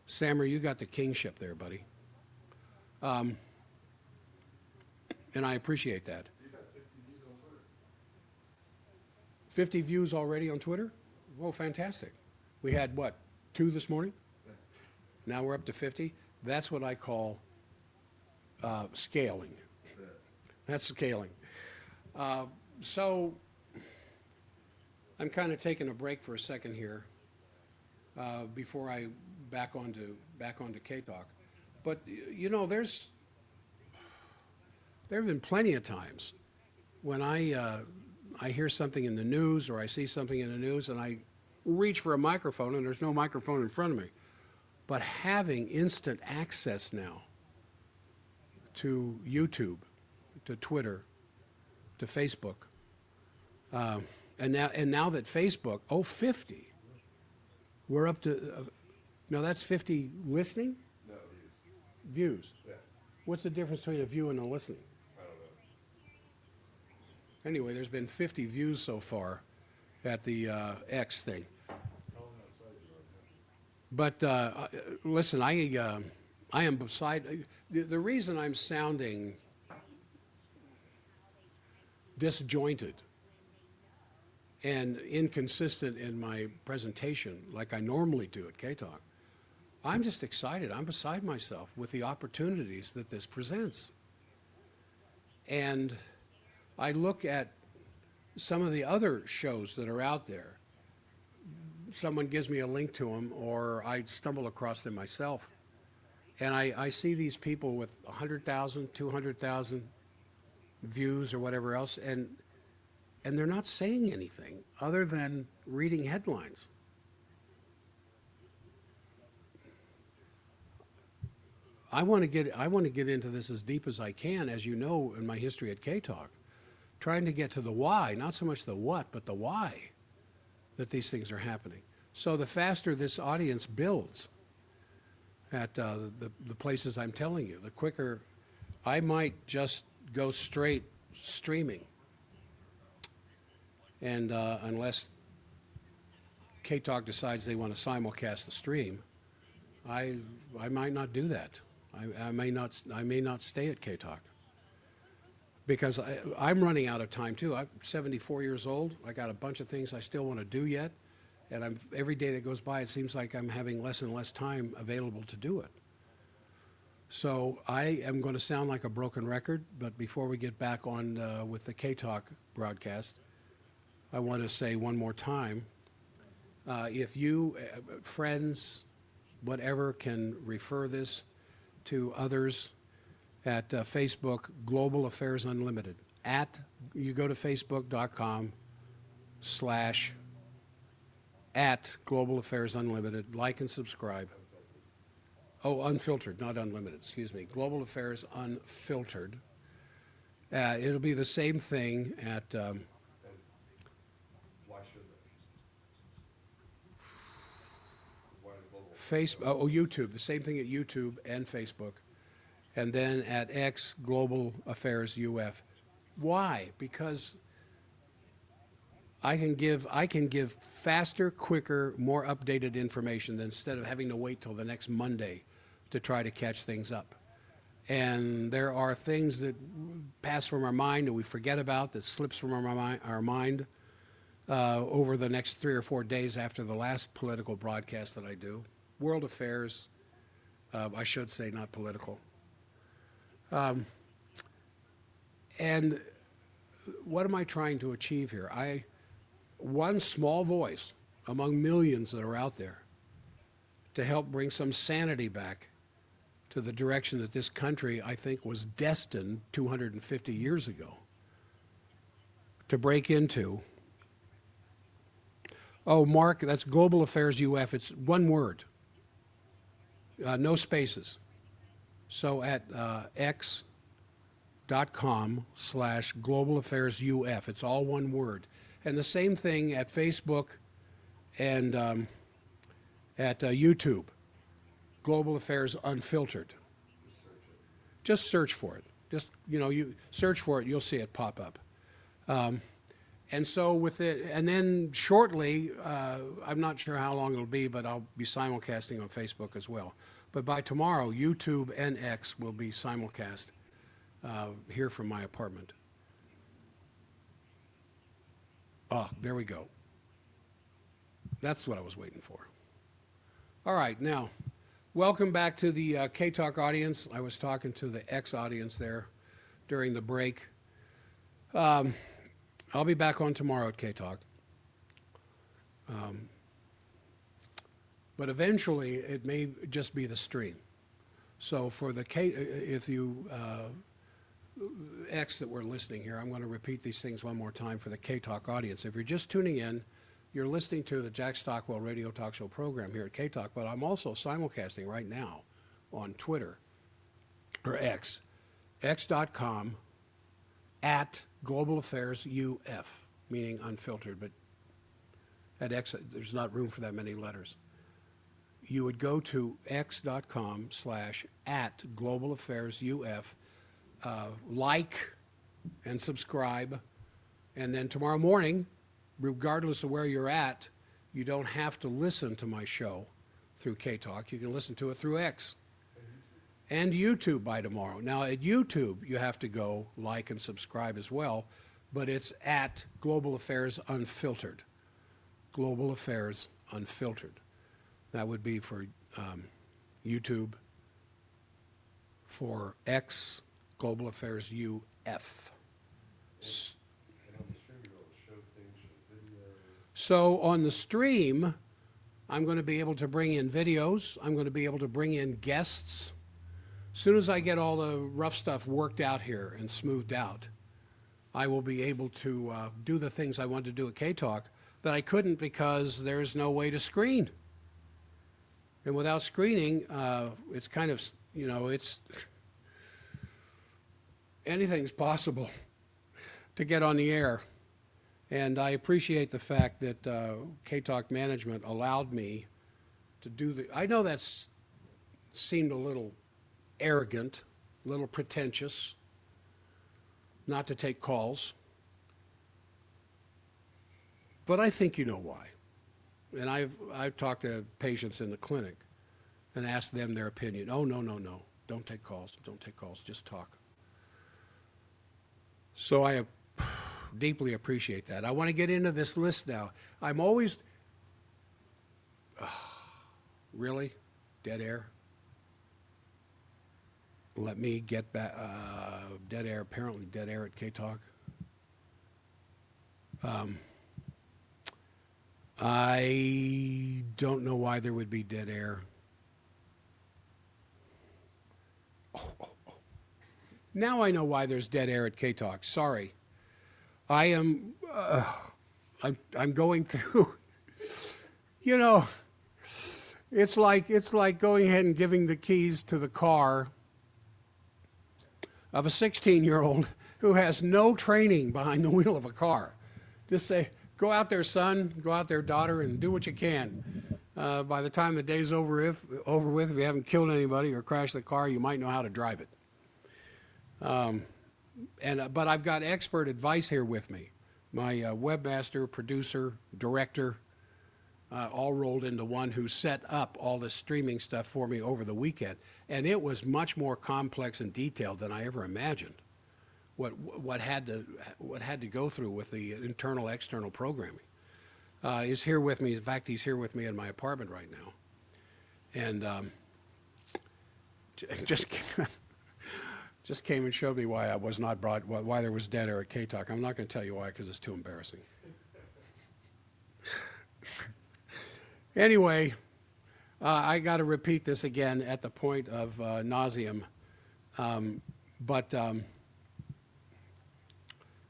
Sammer, you got the kingship there, buddy. And I appreciate that. You've had 50 views on Twitter. 50 views already on Twitter? Well, fantastic. We had, what, 2 this morning? Now we're up to 50. That's what I call scaling. That's scaling. So I'm kind of taking a break for a second here before I back onto K-Talk. But you know, there have been plenty of times when I hear something in the news or I see something in the news and I reach for a microphone and there's no microphone in front of me. But having instant access now to YouTube, to Twitter, to Facebook, and now that Facebook, 50, we're up to, no, that's 50 listening? No, Views. yeah, What's the difference between a view and a listening? I don't know. Anyway, there's been 50 views so far at the X thing. But listen, I am beside. The reason I'm sounding disjointed and inconsistent in my presentation, like I normally do at K-Talk, I'm just excited. I'm beside myself with the opportunities that this presents. And I look at some of the other shows that are out there. Someone gives me a link to them, or I stumble across them myself. And I see these people with 100,000, 200,000 views or whatever else, and they're not saying anything other than reading headlines. I want to get into this as deep as I can, as you know, in my history at K-Talk, trying to get to the why, not so much the what, but the why that these things are happening. So the faster this audience builds at the places I'm telling you, the quicker I might just go straight streaming. And unless K-Talk decides they want to simulcast the stream, I might not do that. I may not stay at K-Talk because I'm running out of time too. I'm 74 years old. I got a bunch of things I still want to do yet, and every day that goes by, it seems like I'm having less and less time available to do it. So I am going to sound like a broken record, but before we get back on with the K-Talk broadcast, I want to say one more time, if you, friends, whatever, can refer this to others at Facebook, Global Affairs Unlimited. You go to facebook.com/@Global Affairs Unlimited, like and subscribe. Oh, Unfiltered, not Unlimited, excuse me. Global Affairs Unfiltered. It'll be the same thing at And why should they? Why the global? YouTube, the same thing at YouTube and Facebook. And then at X, Global Affairs UF. Why? Because I can give faster, quicker, more updated information instead of having to wait till the next Monday to try to catch things up. And there are things that pass from our mind that we forget about, that slips from our mind over the next 3 or 4 days after the last political broadcast that I do. World affairs, I should say, not political. And what am I trying to achieve here? One small voice among millions that are out there to help bring some sanity back to the direction that this country, I think, was destined 250 years ago to break into. Oh, Mark, that's Global Affairs UF. It's one word, no spaces. So at x.com/Global Affairs UF, it's all one word. And the same thing at Facebook and at YouTube, Global Affairs Unfiltered. Just search for it. Just, you search for it, you'll see it pop up. And so with it, and then shortly, I'm not sure how long it'll be, but I'll be simulcasting on Facebook as well. But by tomorrow, YouTube and X will be simulcast here from my apartment. There we go. That's what I was waiting for. All right, now, welcome back to the K-Talk audience. I was talking to the X audience there during the break. I'll be back on tomorrow at K-Talk. But eventually, it may just be the stream. So for the K, if you, X that we're listening here, I'm going to repeat these things one more time for the K-Talk audience. If you're just tuning in, you're listening to the Jack Stockwell radio talk show program here at K-Talk, but I'm also simulcasting right now on Twitter, or X, x.com at Global Affairs UF, meaning unfiltered, but at X, there's not room for that many letters. You would go to x.com/at Global Affairs UF, like and subscribe, and then tomorrow morning, regardless of where you're at, you don't have to listen to my show through K-Talk. You can listen to it through X and YouTube by tomorrow. Now, at YouTube, you have to go like and subscribe as well, but it's at Global Affairs Unfiltered. Global Affairs Unfiltered. That would be for YouTube, for X, Global Affairs UF. And on the stream, you're able to show things, show videos. So on the stream, I'm going to be able to bring in videos. I'm going to be able to bring in guests. As soon as I get all the rough stuff worked out here and smoothed out, I will be able to do the things I wanted to do at K-Talk that I couldn't because there's no way to screen. And without screening, it's kind of, it's anything's possible to get on the air. And I appreciate the fact that K-Talk management allowed me to do I know that's seemed a little arrogant, a little pretentious, not to take calls. But I think you know why. And I've talked to patients in the clinic and asked them their opinion. Oh, no, don't take calls, just talk. So I deeply appreciate that. I want to get into this list now. I'm always, really? Dead air? Let me get back, dead air, apparently dead air at K-Talk. I don't know why there would be dead air. Oh. Now I know why there's dead air at K-Talk. Sorry. I'm going through, it's like going ahead and giving the keys to the car of a 16-year-old who has no training behind the wheel of a car. Just say, go out there, son, go out there, daughter, and do what you can. By the time the day's over with, if you haven't killed anybody or crashed the car, you might know how to drive it. But I've got expert advice here with me. My webmaster, producer, director, all rolled into one, who set up all this streaming stuff for me over the weekend. And it was much more complex and detailed than I ever imagined. What had to go through with the internal, external programming. Is here with me. In fact, he's here with me in my apartment right now. And just came and showed me why I was not why there was dead air at K-Talk. I'm not going to tell you why, because it's too embarrassing. Anyway, I got to repeat this again at the point of nauseum.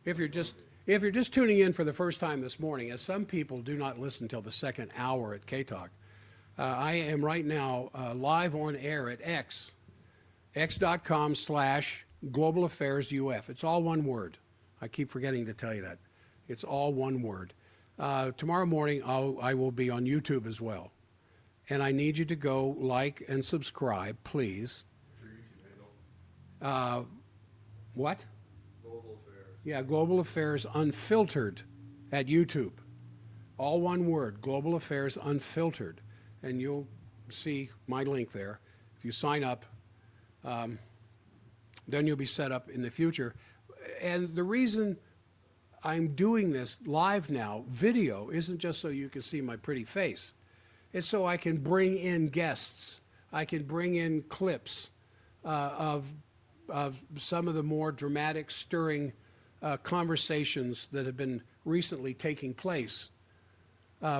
If you're just tuning in for the first time this morning, as some people do not listen till the second hour at K-Talk, I am right now live on air at X, x.com/Global Affairs UF. It's all one word. I keep forgetting to tell you that. It's all one word. Tomorrow morning, I will be on YouTube as well. And I need you to go like and subscribe, please. What's your YouTube handle? What? Global Affairs. Yeah, Global Affairs Unfiltered at YouTube. All one word, Global Affairs Unfiltered. And you'll see my link there. If you sign up, then you'll be set up in the future. And the reason I'm doing this live now, video, isn't just so you can see my pretty face. It's so I can bring in guests. I can bring in clips of some of the more dramatic, stirring conversations that have been recently taking place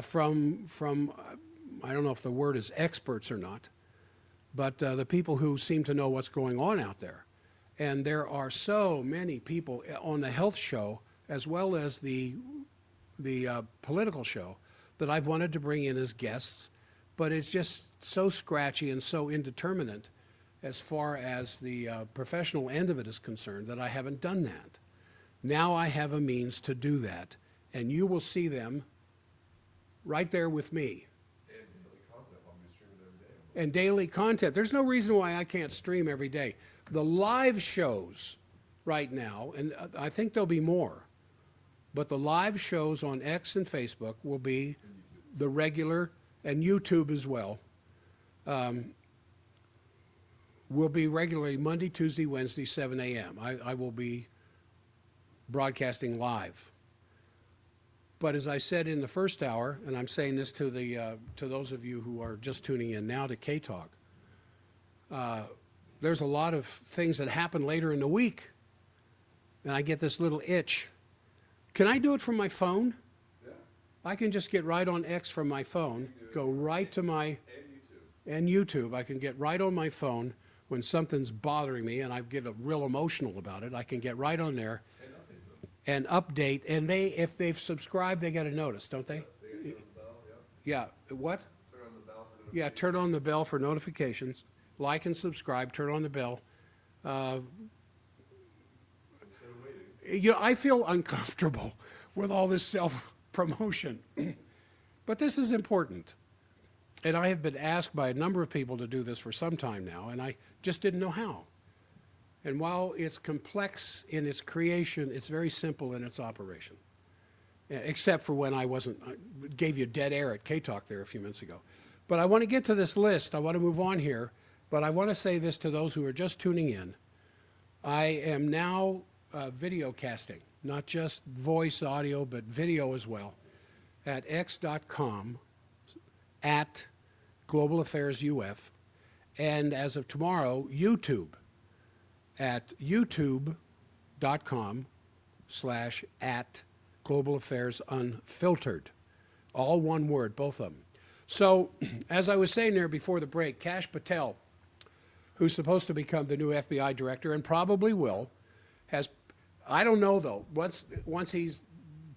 from I don't know if the word is experts or not, but the people who seem to know what's going on out there. And there are so many people on the health show as well as the political show that I've wanted to bring in as guests, but it's just so scratchy and so indeterminate as far as the professional end of it is concerned that I haven't done that. Now I have a means to do that, and you will see them right there with me. And daily content, I'll be streaming every day. And daily content. There's no reason why I can't stream every day. The live shows right now, and I think there'll be more, but the live shows on X and Facebook will be the regular, and YouTube as well, will be regularly Monday, Tuesday, Wednesday, 7 a.m. I will be broadcasting live. But as I said in the first hour, and I'm saying this to those of you who are just tuning in now to K-Talk, there's a lot of things that happen later in the week, and I get this little itch. Can I do it from my phone? Yeah. I can just get right on X from my phone, go right to my, And YouTube. and YouTube. I can get right on my phone when something's bothering me and I get real emotional about it. I can get right on there And update them. and update. And if they've subscribed, they get a notice, don't they? They get turn on the bell, yeah. Yeah. What? Turn on the bell for notifications. Yeah, turn on the bell for notifications. Like and subscribe, turn on the bell. Instead of waiting. You know, I feel uncomfortable with all this self-promotion. But this is important. And I have been asked by a number of people to do this for some time now, and I just didn't know how. And while it's complex in its creation, it's very simple in its operation. Except for when I gave you dead air at K-Talk there a few minutes ago. But I want to get to this list. I want to move on here. But I want to say this to those who are just tuning in. I am now video casting, not just voice, audio, but video as well, at x.com, at Global Affairs UF, and as of tomorrow, YouTube, at youtube.com/at Global Affairs Unfiltered. All one word, both of them. So, as I was saying there before the break, Kash Patel, who's supposed to become the new FBI director and probably will, has, I don't know though, once he's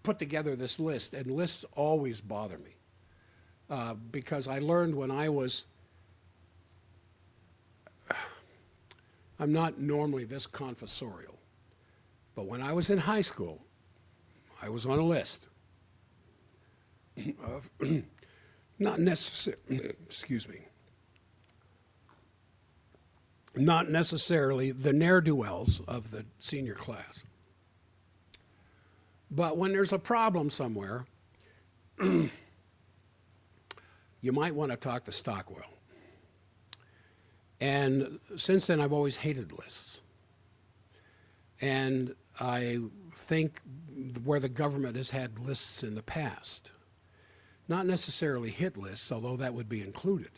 put together this list, and lists always bother me, because I learned when I was, I'm not normally this confessorial, but when I was in high school, I was on a list of not necessarily, excuse me, not necessarily the ne'er-do-wells of the senior class. But when there's a problem somewhere, you might want to talk to Stockwell. And since then, I've always hated lists. And I think where the government has had lists in the past, not necessarily hit lists, although that would be included,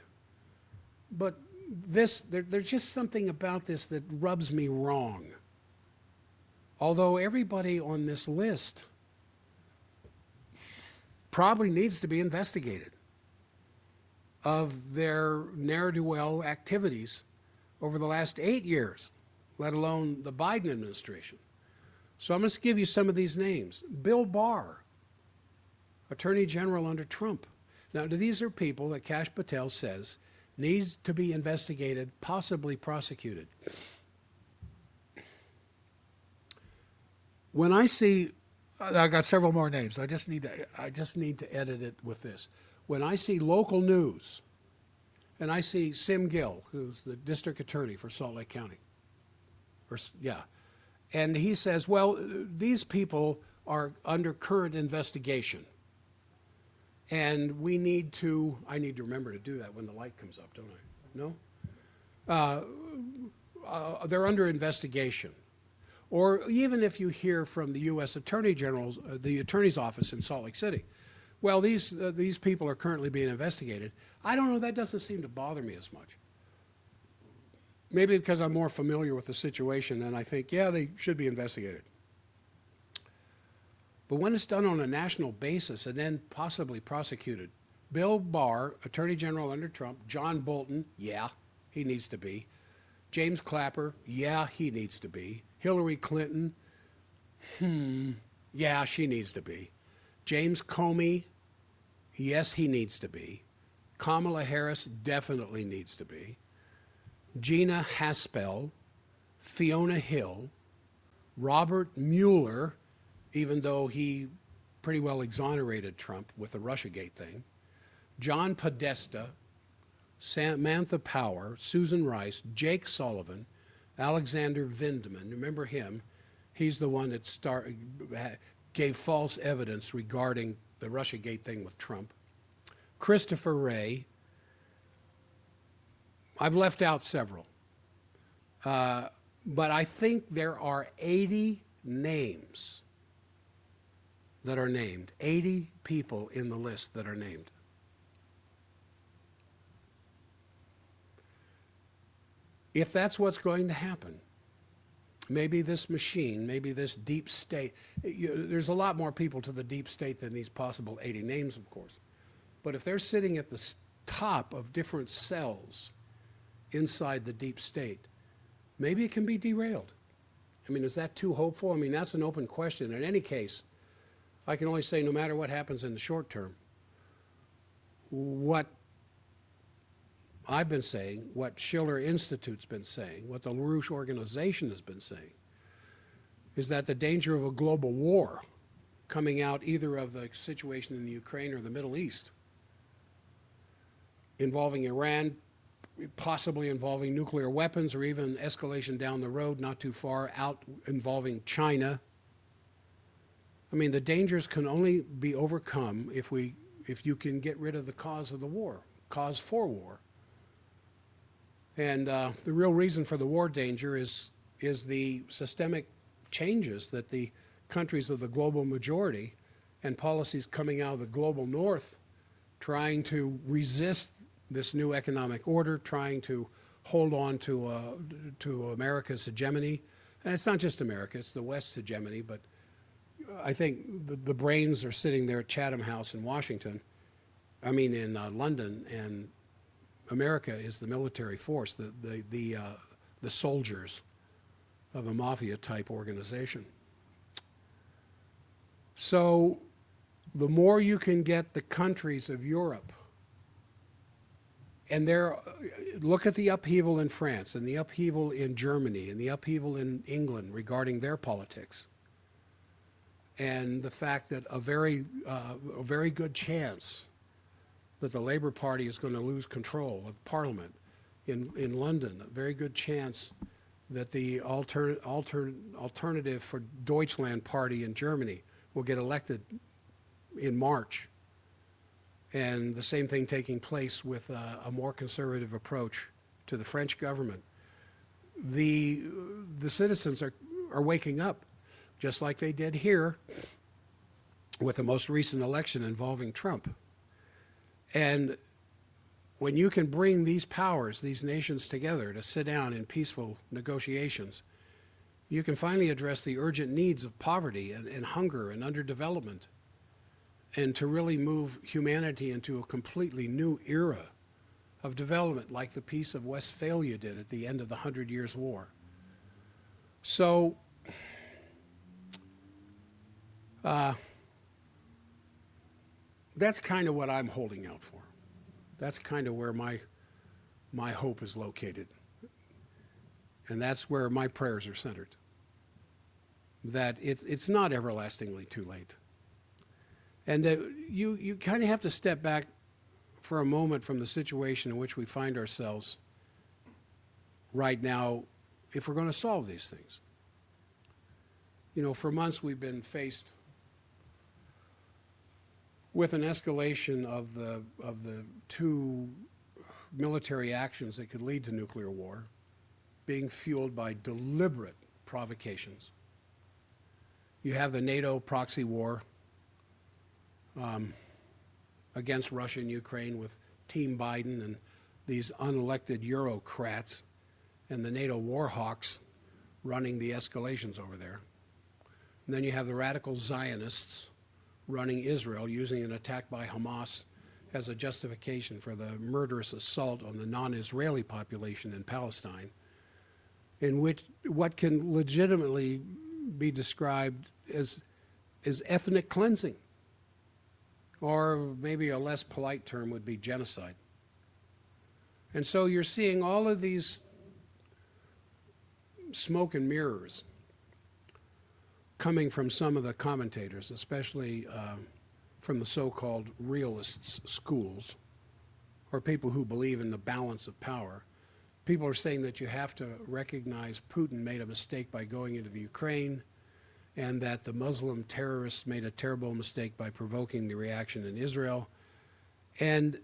but there's just something about this that rubs me wrong. Although everybody on this list probably needs to be investigated of their ne'er-do-well activities over the last 8 years, let alone the Biden administration. So I'm going to give you some of these names. Bill Barr, Attorney General under Trump. Now, these are people that Kash Patel says needs to be investigated, possibly prosecuted. When I see, I got several more names. I just need to edit it with this. When I see local news, and I see Sim Gill, who's the district attorney for Salt Lake County, and he says, well, these people are under current investigation. And I need to remember to do that when the light comes up, don't I? No? They're under investigation. Or even if you hear from the U.S. Attorney General's, the Attorney's Office in Salt Lake City, well, these people are currently being investigated. I don't know, that doesn't seem to bother me as much. Maybe because I'm more familiar with the situation and I think, yeah, they should be investigated. But when it's done on a national basis and then possibly prosecuted, Bill Barr, Attorney General under Trump, John Bolton, yeah, he needs to be. James Clapper, yeah, he needs to be. Hillary Clinton, yeah, she needs to be. James Comey, yes, he needs to be. Kamala Harris definitely needs to be. Gina Haspel, Fiona Hill, Robert Mueller, even though he pretty well exonerated Trump with the Russiagate thing, John Podesta, Samantha Power, Susan Rice, Jake Sullivan, Alexander Vindman. Remember him? He's the one that gave false evidence regarding the Russiagate thing with Trump. Christopher Wray. I've left out several. But I think there are 80 names that are named, 80 people in the list that are named. If that's what's going to happen, maybe this machine, maybe this deep state, there's a lot more people to the deep state than these possible 80 names, of course. But if they're sitting at the top of different cells inside the deep state, maybe it can be derailed. I mean, is that too hopeful? I mean, that's an open question. In any case, I can only say no matter what happens in the short term, what I've been saying, what Schiller Institute's been saying, what the LaRouche Organization has been saying, is that the danger of a global war coming out either of the situation in the Ukraine or the Middle East, involving Iran, possibly involving nuclear weapons, or even escalation down the road not too far out involving China. I mean, the dangers can only be overcome if you can get rid of the cause of the war, cause for war. And the real reason for the war danger is the systemic changes that the countries of the global majority and policies coming out of the global north trying to resist this new economic order, trying to hold on to America's hegemony. And it's not just America, it's the West's hegemony, but I think the brains are sitting there at Chatham House in Washington, in London, and America is the military force, the soldiers of a mafia-type organization. So the more you can get the countries of Europe, and look at the upheaval in France and the upheaval in Germany and the upheaval in England regarding their politics, and the fact that a very good chance that the Labour Party is going to lose control of Parliament in London, a very good chance that the alternative for Deutschland party in Germany will get elected in March, and the same thing taking place with a more conservative approach to the French government. The citizens are waking up, just like they did here with the most recent election involving Trump. And when you can bring these powers, these nations together to sit down in peaceful negotiations, you can finally address the urgent needs of poverty and hunger and underdevelopment, and to really move humanity into a completely new era of development, like the Peace of Westphalia did at the end of the 100 Years' War. So that's kind of what I'm holding out for. That's kind of where my hope is located. And that's where my prayers are centered. That it's not everlastingly too late. And that you kind of have to step back for a moment from the situation in which we find ourselves right now if we're going to solve these things. You know, for months we've been faced with an escalation of the two military actions that could lead to nuclear war being fueled by deliberate provocations. You have the NATO proxy war against Russia and Ukraine with Team Biden and these unelected Eurocrats and the NATO war hawks running the escalations over there. And then you have the radical Zionists running Israel, using an attack by Hamas as a justification for the murderous assault on the non-Israeli population in Palestine, in which what can legitimately be described as ethnic cleansing, or maybe a less polite term would be genocide. And so you're seeing all of these smoke and mirrors coming from some of the commentators, especially from the so-called realists schools, or people who believe in the balance of power. People are saying that you have to recognize Putin made a mistake by going into the Ukraine, and that the Muslim terrorists made a terrible mistake by provoking the reaction in Israel. And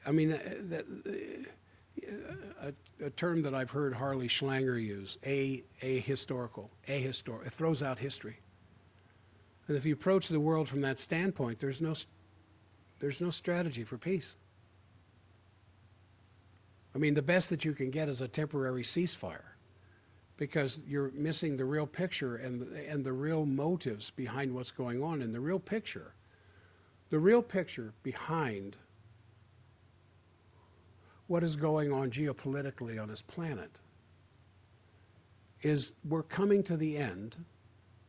I mean, a term that I've heard Harley Schlanger use, ahistorical. It throws out history. And if you approach the world from that standpoint, there's no strategy for peace. I mean, the best that you can get is a temporary ceasefire, because you're missing the real picture and the real motives behind what's going on. And the real picture behind what is going on geopolitically on this planet is we're coming to the end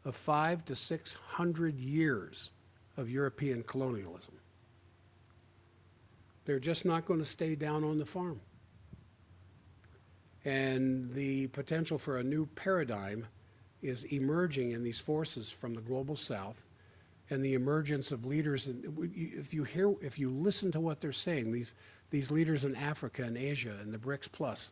of 500 to 600 years of European colonialism. They're just not going to stay down on the farm. And the potential for a new paradigm is emerging in these forces from the global south, and the emergence of leaders. If you listen to what they're saying, these leaders in Africa and Asia and the BRICS Plus,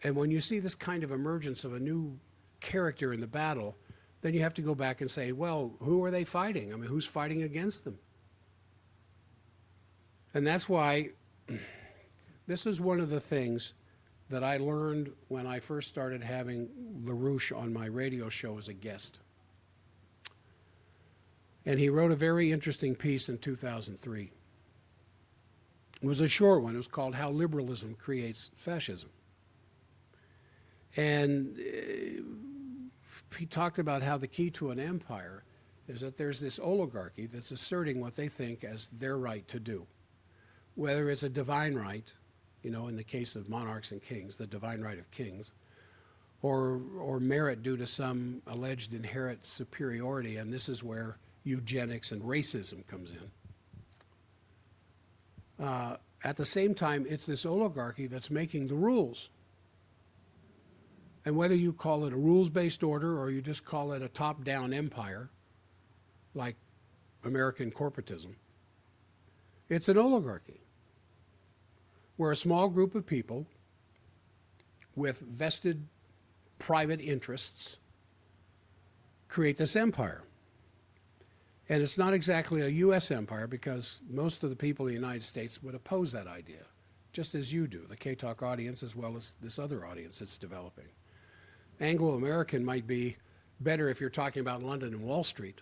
and when you see this kind of emergence of a new character in the battle, then you have to go back and say, well, who are they fighting? I mean, who's fighting against them? And that's why this is one of the things that I learned when I first started having LaRouche on my radio show as a guest. And he wrote a very interesting piece in 2003. It was a short one. It was called How Liberalism Creates Fascism. And he talked about how the key to an empire is that there's this oligarchy that's asserting what they think as their right to do. Whether it's a divine right, you know, in the case of monarchs and kings, the divine right of kings, or merit due to some alleged inherent superiority, and this is where eugenics and racism comes in. At the same time, it's this oligarchy that's making the rules. And whether you call it a rules-based order or you just call it a top-down empire, like American corporatism, it's an oligarchy, where a small group of people with vested private interests create this empire. And it's not exactly a U.S. empire, because most of the people in the United States would oppose that idea, just as you do, the K-Talk audience as well as this other audience that's developing. Anglo-American might be better if you're talking about London and Wall Street,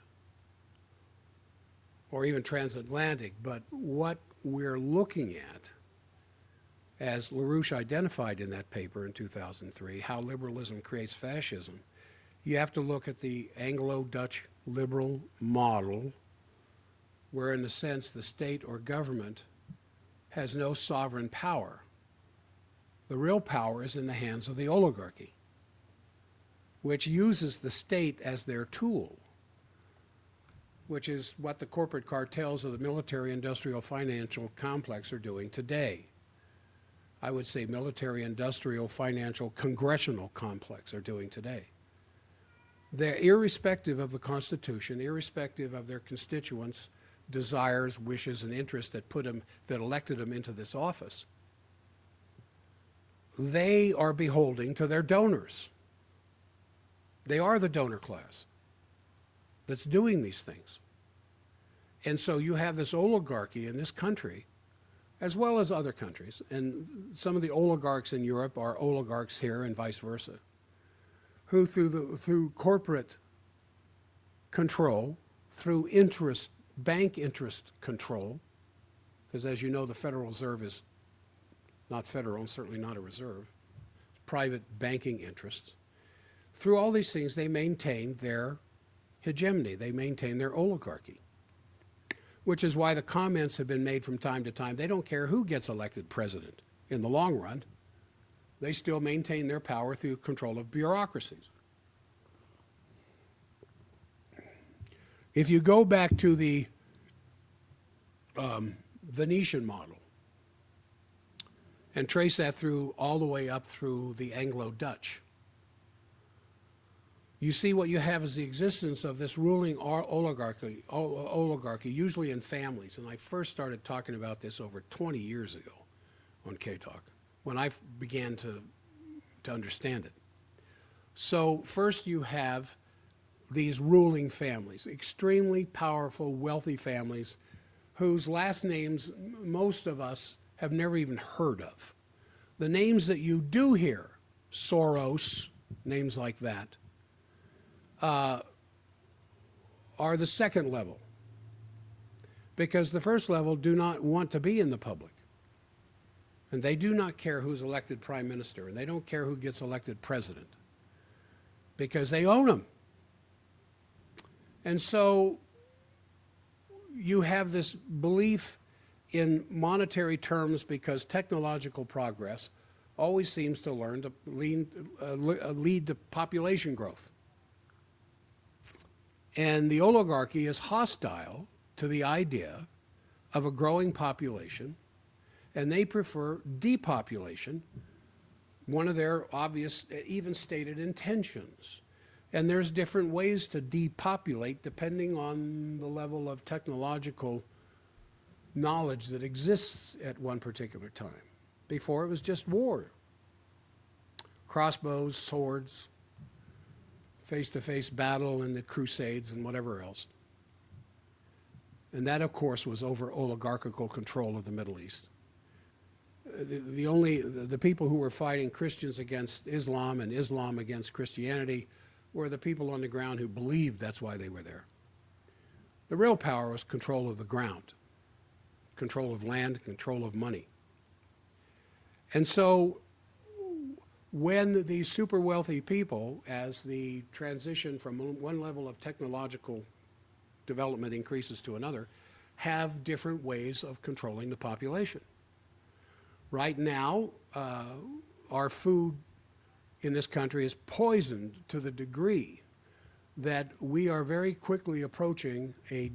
or even transatlantic, but what we're looking at, as LaRouche identified in that paper in 2003, How Liberalism Creates Fascism, you have to look at the Anglo-Dutch liberal model, where in a sense the state or government has no sovereign power. The real power is in the hands of the oligarchy, which uses the state as their tool, which is what the corporate cartels of the military-industrial financial complex are doing today. I would say military-industrial financial congressional complex are doing today. They're irrespective of the Constitution, irrespective of their constituents' desires, wishes, and interests that elected them into this office. They are beholding to their donors. They are the donor class that's doing these things. And so you have this oligarchy in this country, as well as other countries, and some of the oligarchs in Europe are oligarchs here and vice versa, who through corporate control, through bank interest control, because as you know, the Federal Reserve is not federal and certainly not a reserve, private banking interests. Through all these things, they maintain their hegemony, they maintain their oligarchy. which is why the comments have been made from time to time. They don't care who gets elected president in the long run. They still maintain their power through control of bureaucracies. If you go back to the Venetian model and trace that through all the way up through the Anglo-Dutch, you see what you have is the existence of this ruling oligarchy, usually in families. And I first started talking about this over 20 years ago on K-Talk, when I began to understand it. So first you have these ruling families, extremely powerful, wealthy families, whose last names most of us have never even heard of. The names that you do hear, Soros, names like that, are the second level, because the first level do not want to be in the public. And they do not care who's elected prime minister, and they don't care who gets elected president, because they own them. And so you have this belief in monetary terms, because technological progress always seems to lead to population growth. And the oligarchy is hostile to the idea of a growing population, and they prefer depopulation, one of their obvious, even stated intentions. And there's different ways to depopulate depending on the level of technological knowledge that exists at one particular time. Before, it was just war. Crossbows, swords, face-to-face battle in the Crusades and whatever else. And that, of course, was over oligarchical control of the Middle East. The people who were fighting Christians against Islam and Islam against Christianity were the people on the ground who believed that's why they were there. The real power was control of the ground, control of land, control of money. And so when these super wealthy people, as the transition from one level of technological development increases to another, have different ways of controlling the population. Right now, our food in this country is poisoned to the degree that we are very quickly approaching a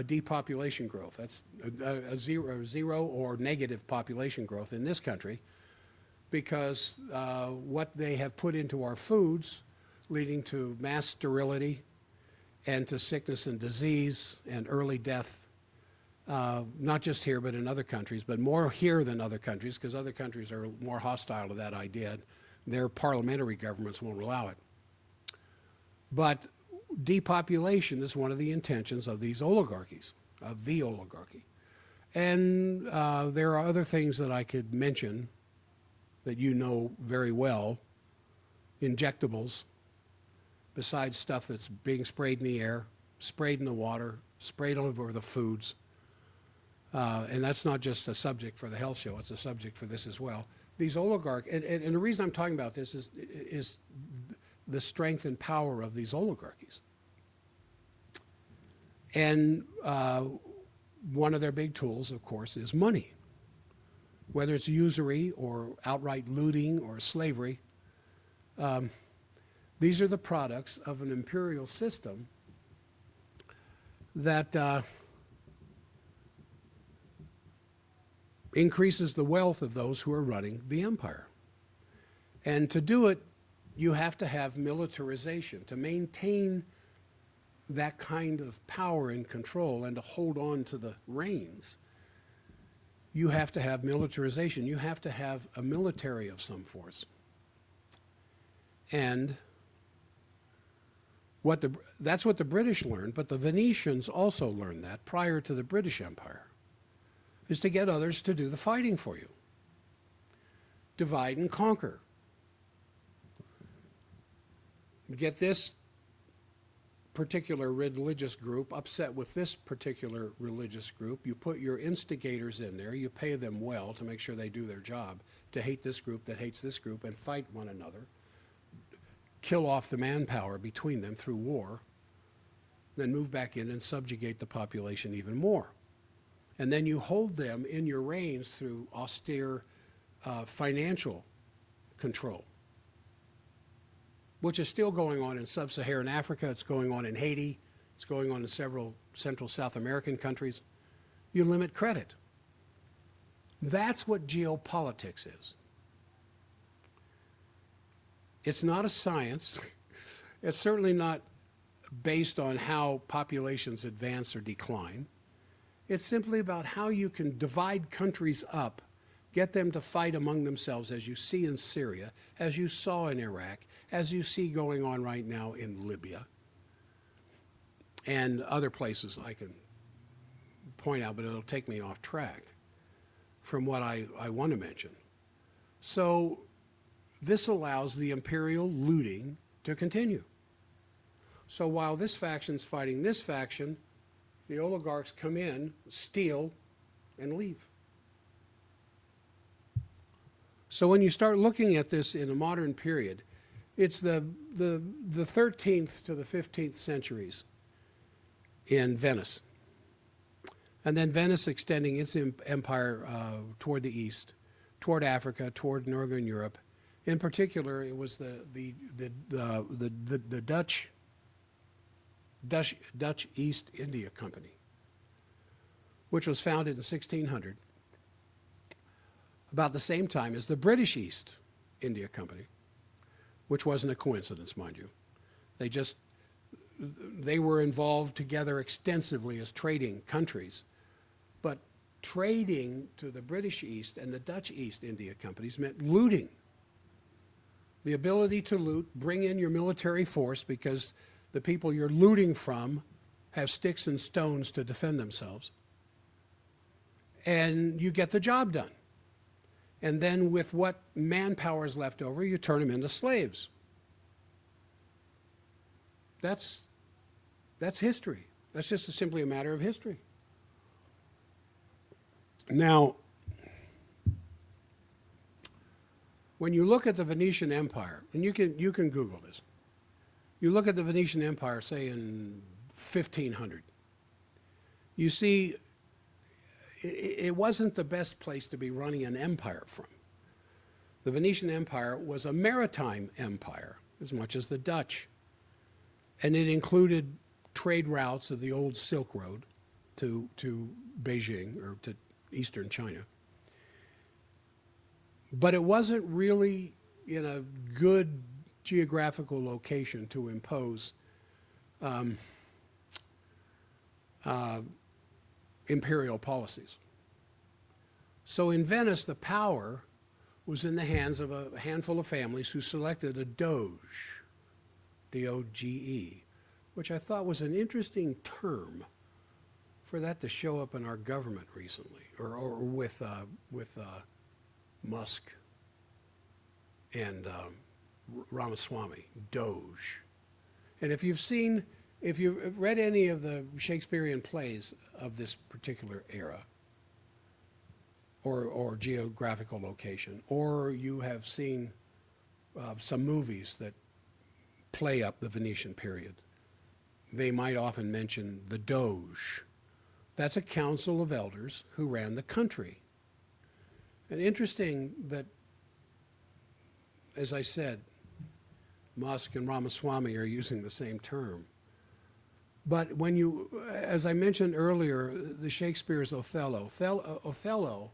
depopulation growth. That's a zero or negative population growth in this country, because what they have put into our foods, leading to mass sterility and to sickness and disease and early death, not just here but in other countries, but more here than other countries, because other countries are more hostile to that idea. Their parliamentary governments won't allow it. But depopulation is one of the intentions of these oligarchies, of the oligarchy. And there are other things that I could mention that you know very well, injectables, besides stuff that's being sprayed in the air, sprayed in the water, sprayed over the foods. And that's not just a subject for the health show, it's a subject for this as well. These oligarchs, and the reason I'm talking about this is the strength and power of these oligarchies. And one of their big tools, of course, is money. Whether it's usury or outright looting or slavery, these are the products of an imperial system that increases the wealth of those who are running the empire. And to do it, you have to have militarization. To maintain that kind of power and control and to hold on to the reins, you have to have militarization. You have to have a military of some force. And that's what the British learned, but the Venetians also learned that prior to the British Empire, is to get others to do the fighting for you. Divide and conquer. Get this particular religious group upset with this particular religious group. You put your instigators in there. You pay them well to make sure they do their job, to hate this group that hates this group and fight one another. Kill off the manpower between them through war. then move back in and subjugate the population even more. And then you hold them in your reins through austere financial control, which is still going on in sub-Saharan Africa. It's going on in Haiti. It's going on in several Central South American countries. You limit credit. That's what geopolitics is. It's not a science. It's certainly not based on how populations advance or decline. It's simply about how you can divide countries up, get them to fight among themselves, as you see in Syria, as you saw in Iraq, as you see going on right now in Libya, and other places I can point out, but it'll take me off track from what I want to mention. So this allows the imperial looting to continue. So while this faction's fighting this faction, the oligarchs come in, steal, and leave. So when you start looking at this in a modern period, it's the 13th to the 15th centuries in Venice. And then Venice extending its empire toward the east, toward Africa, toward northern Europe. In particular, it was the Dutch East India Company, which was founded in 1600, about the same time as the British East India Company, which wasn't a coincidence, mind you. They were involved together extensively as trading countries. But trading to the British East and the Dutch East India Companies meant looting. The ability to loot, bring in your military force because the people you're looting from have sticks and stones to defend themselves. And you get the job done. And then with what manpower is left over, you turn them into slaves. That's history. That's just simply a matter of history. Now, when you look at the Venetian Empire, and you can Google this, you look at the Venetian Empire, say in 1500, you see it wasn't the best place to be running an empire from. The Venetian Empire was a maritime empire as much as the Dutch, and it included trade routes of the old Silk Road to Beijing or to eastern China. But it wasn't really in a good geographical location to impose imperial policies. So in Venice, the power was in the hands of a handful of families who selected a doge, D-O-G-E, which I thought was an interesting term for that to show up in our government recently, or with Musk and Ramaswamy, Doge. And if you've read any of the Shakespearean plays of this particular era, or geographical location, or you have seen some movies that play up the Venetian period, they might often mention the Doge. That's a council of elders who ran the country. And interesting that, as I said, Musk and Ramaswamy are using the same term. But when you, as I mentioned earlier, the Shakespeare's Othello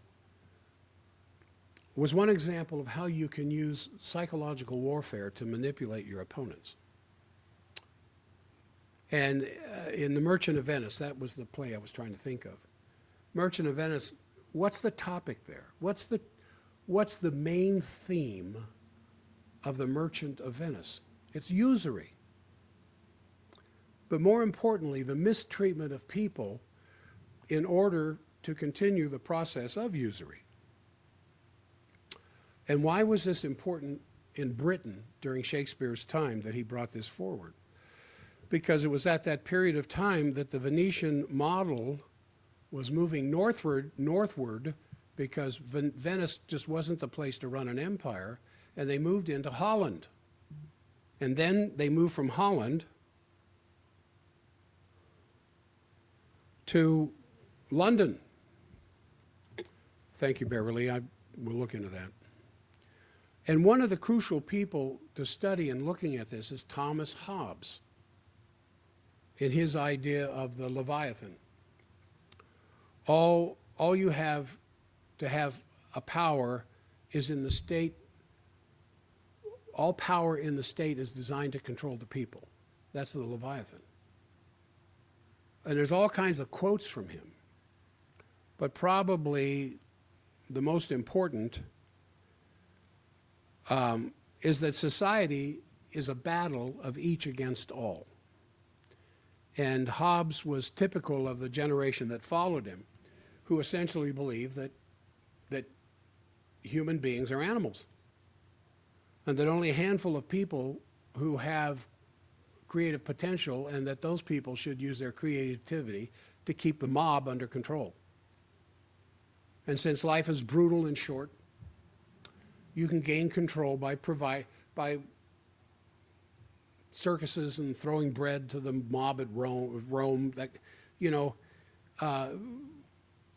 was one example of how you can use psychological warfare to manipulate your opponents. And in The Merchant of Venice, that was the play I was trying to think of. Merchant of Venice, what's the topic there? What's the main theme of The Merchant of Venice? It's usury. But more importantly, the mistreatment of people in order to continue the process of usury. And why was this important in Britain during Shakespeare's time that he brought this forward? Because it was at that period of time that the Venetian model was moving northward, because Venice just wasn't the place to run an empire, and they moved into Holland. And then they moved from Holland to London. Thank you, Beverly. We'll look into that. And one of the crucial people to study in looking at this is Thomas Hobbes in his idea of the Leviathan. All you have to have a power is in the state. All power in the state is designed to control the people. That's the Leviathan. And there's all kinds of quotes from him. But probably the most important is that society is a battle of each against all. And Hobbes was typical of the generation that followed him, who essentially believed that human beings are animals, and that only a handful of people who have creative potential, and that those people should use their creativity to keep the mob under control. And since life is brutal and short, you can gain control by circuses and throwing bread to the mob at Rome, that,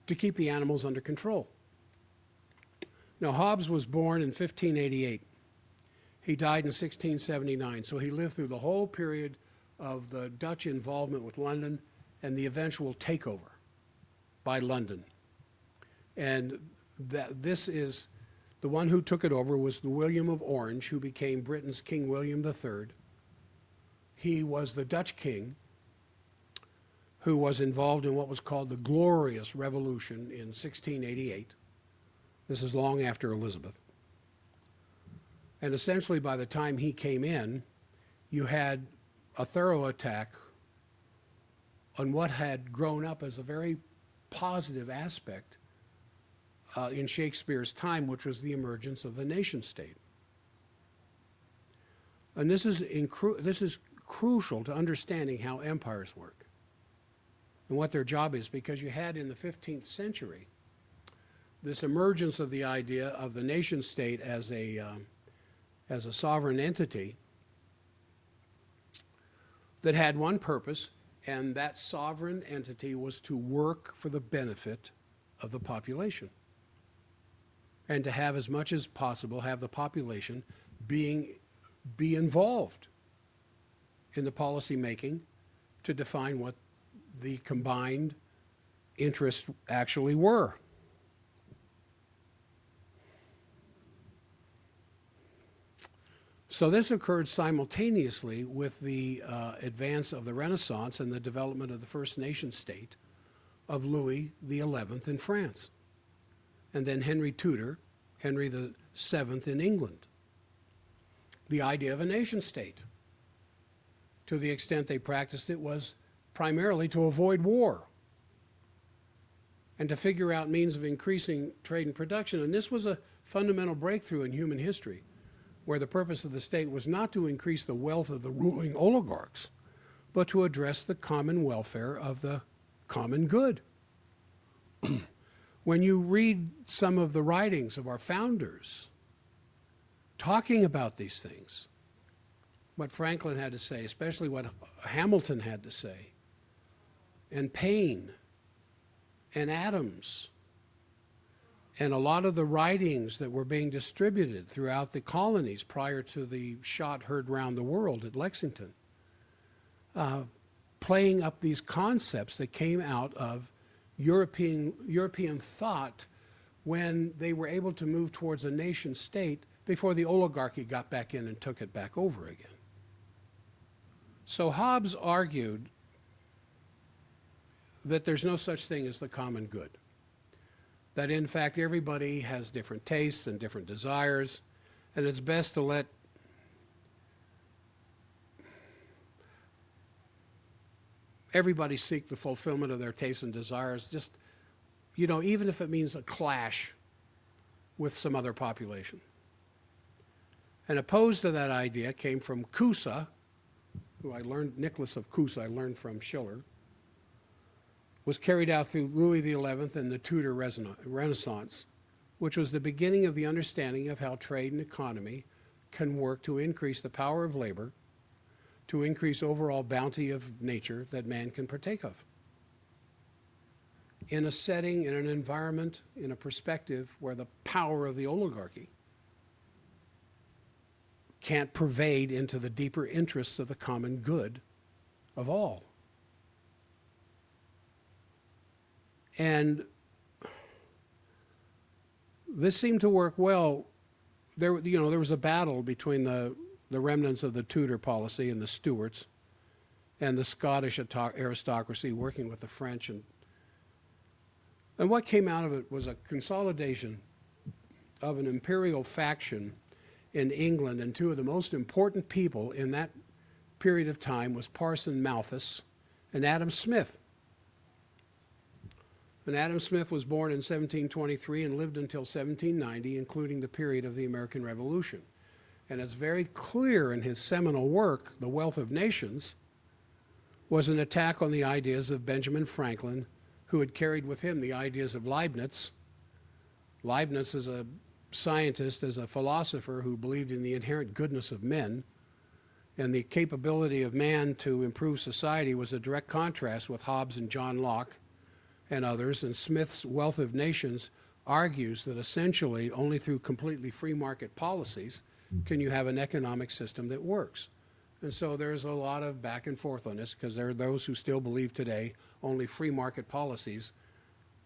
to keep the animals under control. Now, Hobbes was born in 1588. He died in 1679, so he lived through the whole period of the Dutch involvement with London and the eventual takeover by London. And this is, the one who took it over was the William of Orange, who became Britain's King William III. He was the Dutch king who was involved in what was called the Glorious Revolution in 1688. This is long after Elizabeth. And essentially, by the time he came in, you had a thorough attack on what had grown up as a very positive aspect in Shakespeare's time, which was the emergence of the nation state. And this is crucial to understanding how empires work and what their job is, because you had in the 15th century this emergence of the idea of the nation state as a sovereign entity that had one purpose, and that sovereign entity was to work for the benefit of the population, and to have as much as possible have the population be involved in the policy making to define what the combined interests actually were. So this occurred simultaneously with the advance of the Renaissance and the development of the first nation state of Louis XI in France, and then Henry Tudor, Henry VII in England. The idea of a nation state, to the extent they practiced it, was primarily to avoid war and to figure out means of increasing trade and production. And this was a fundamental breakthrough in human history, where the purpose of the state was not to increase the wealth of the ruling oligarchs, but to address the common welfare of the common good. When you read some of the writings of our founders talking about these things, what Franklin had to say, especially what Hamilton had to say, and Paine, and Adams, and a lot of the writings that were being distributed throughout the colonies prior to the shot heard round the world at Lexington, playing up these concepts that came out of European thought when they were able to move towards a nation state before the oligarchy got back in and took it back over again. So Hobbes argued that there's no such thing as the common good, that in fact everybody has different tastes and different desires, and it's best to let everybody seek the fulfillment of their tastes and desires, just, even if it means a clash with some other population. And opposed to that idea came from Cusa, who I learned, Nicholas of Cusa, I learned from Schiller, was carried out through Louis XI and the Tudor Renaissance, which was the beginning of the understanding of how trade and economy can work to increase the power of labor, to increase overall bounty of nature that man can partake of. in a setting, in an environment, in a perspective where the power of the oligarchy can't pervade into the deeper interests of the common good of all. And this seemed to work well. There was a battle between the remnants of the Tudor policy and the Stuarts and the Scottish aristocracy working with the French. And what came out of it was a consolidation of an imperial faction in England, and two of the most important people in that period of time was Parson Malthus and Adam Smith. And Adam Smith was born in 1723 and lived until 1790, including the period of the American Revolution. And it's very clear in his seminal work, The Wealth of Nations, was an attack on the ideas of Benjamin Franklin, who had carried with him the ideas of Leibniz. Leibniz is a scientist, as a philosopher who believed in the inherent goodness of men, and the capability of man to improve society was a direct contrast with Hobbes and John Locke and others. And Smith's Wealth of Nations argues that essentially only through completely free market policies can you have an economic system that works. And so there's a lot of back and forth on this, because there are those who still believe today only free market policies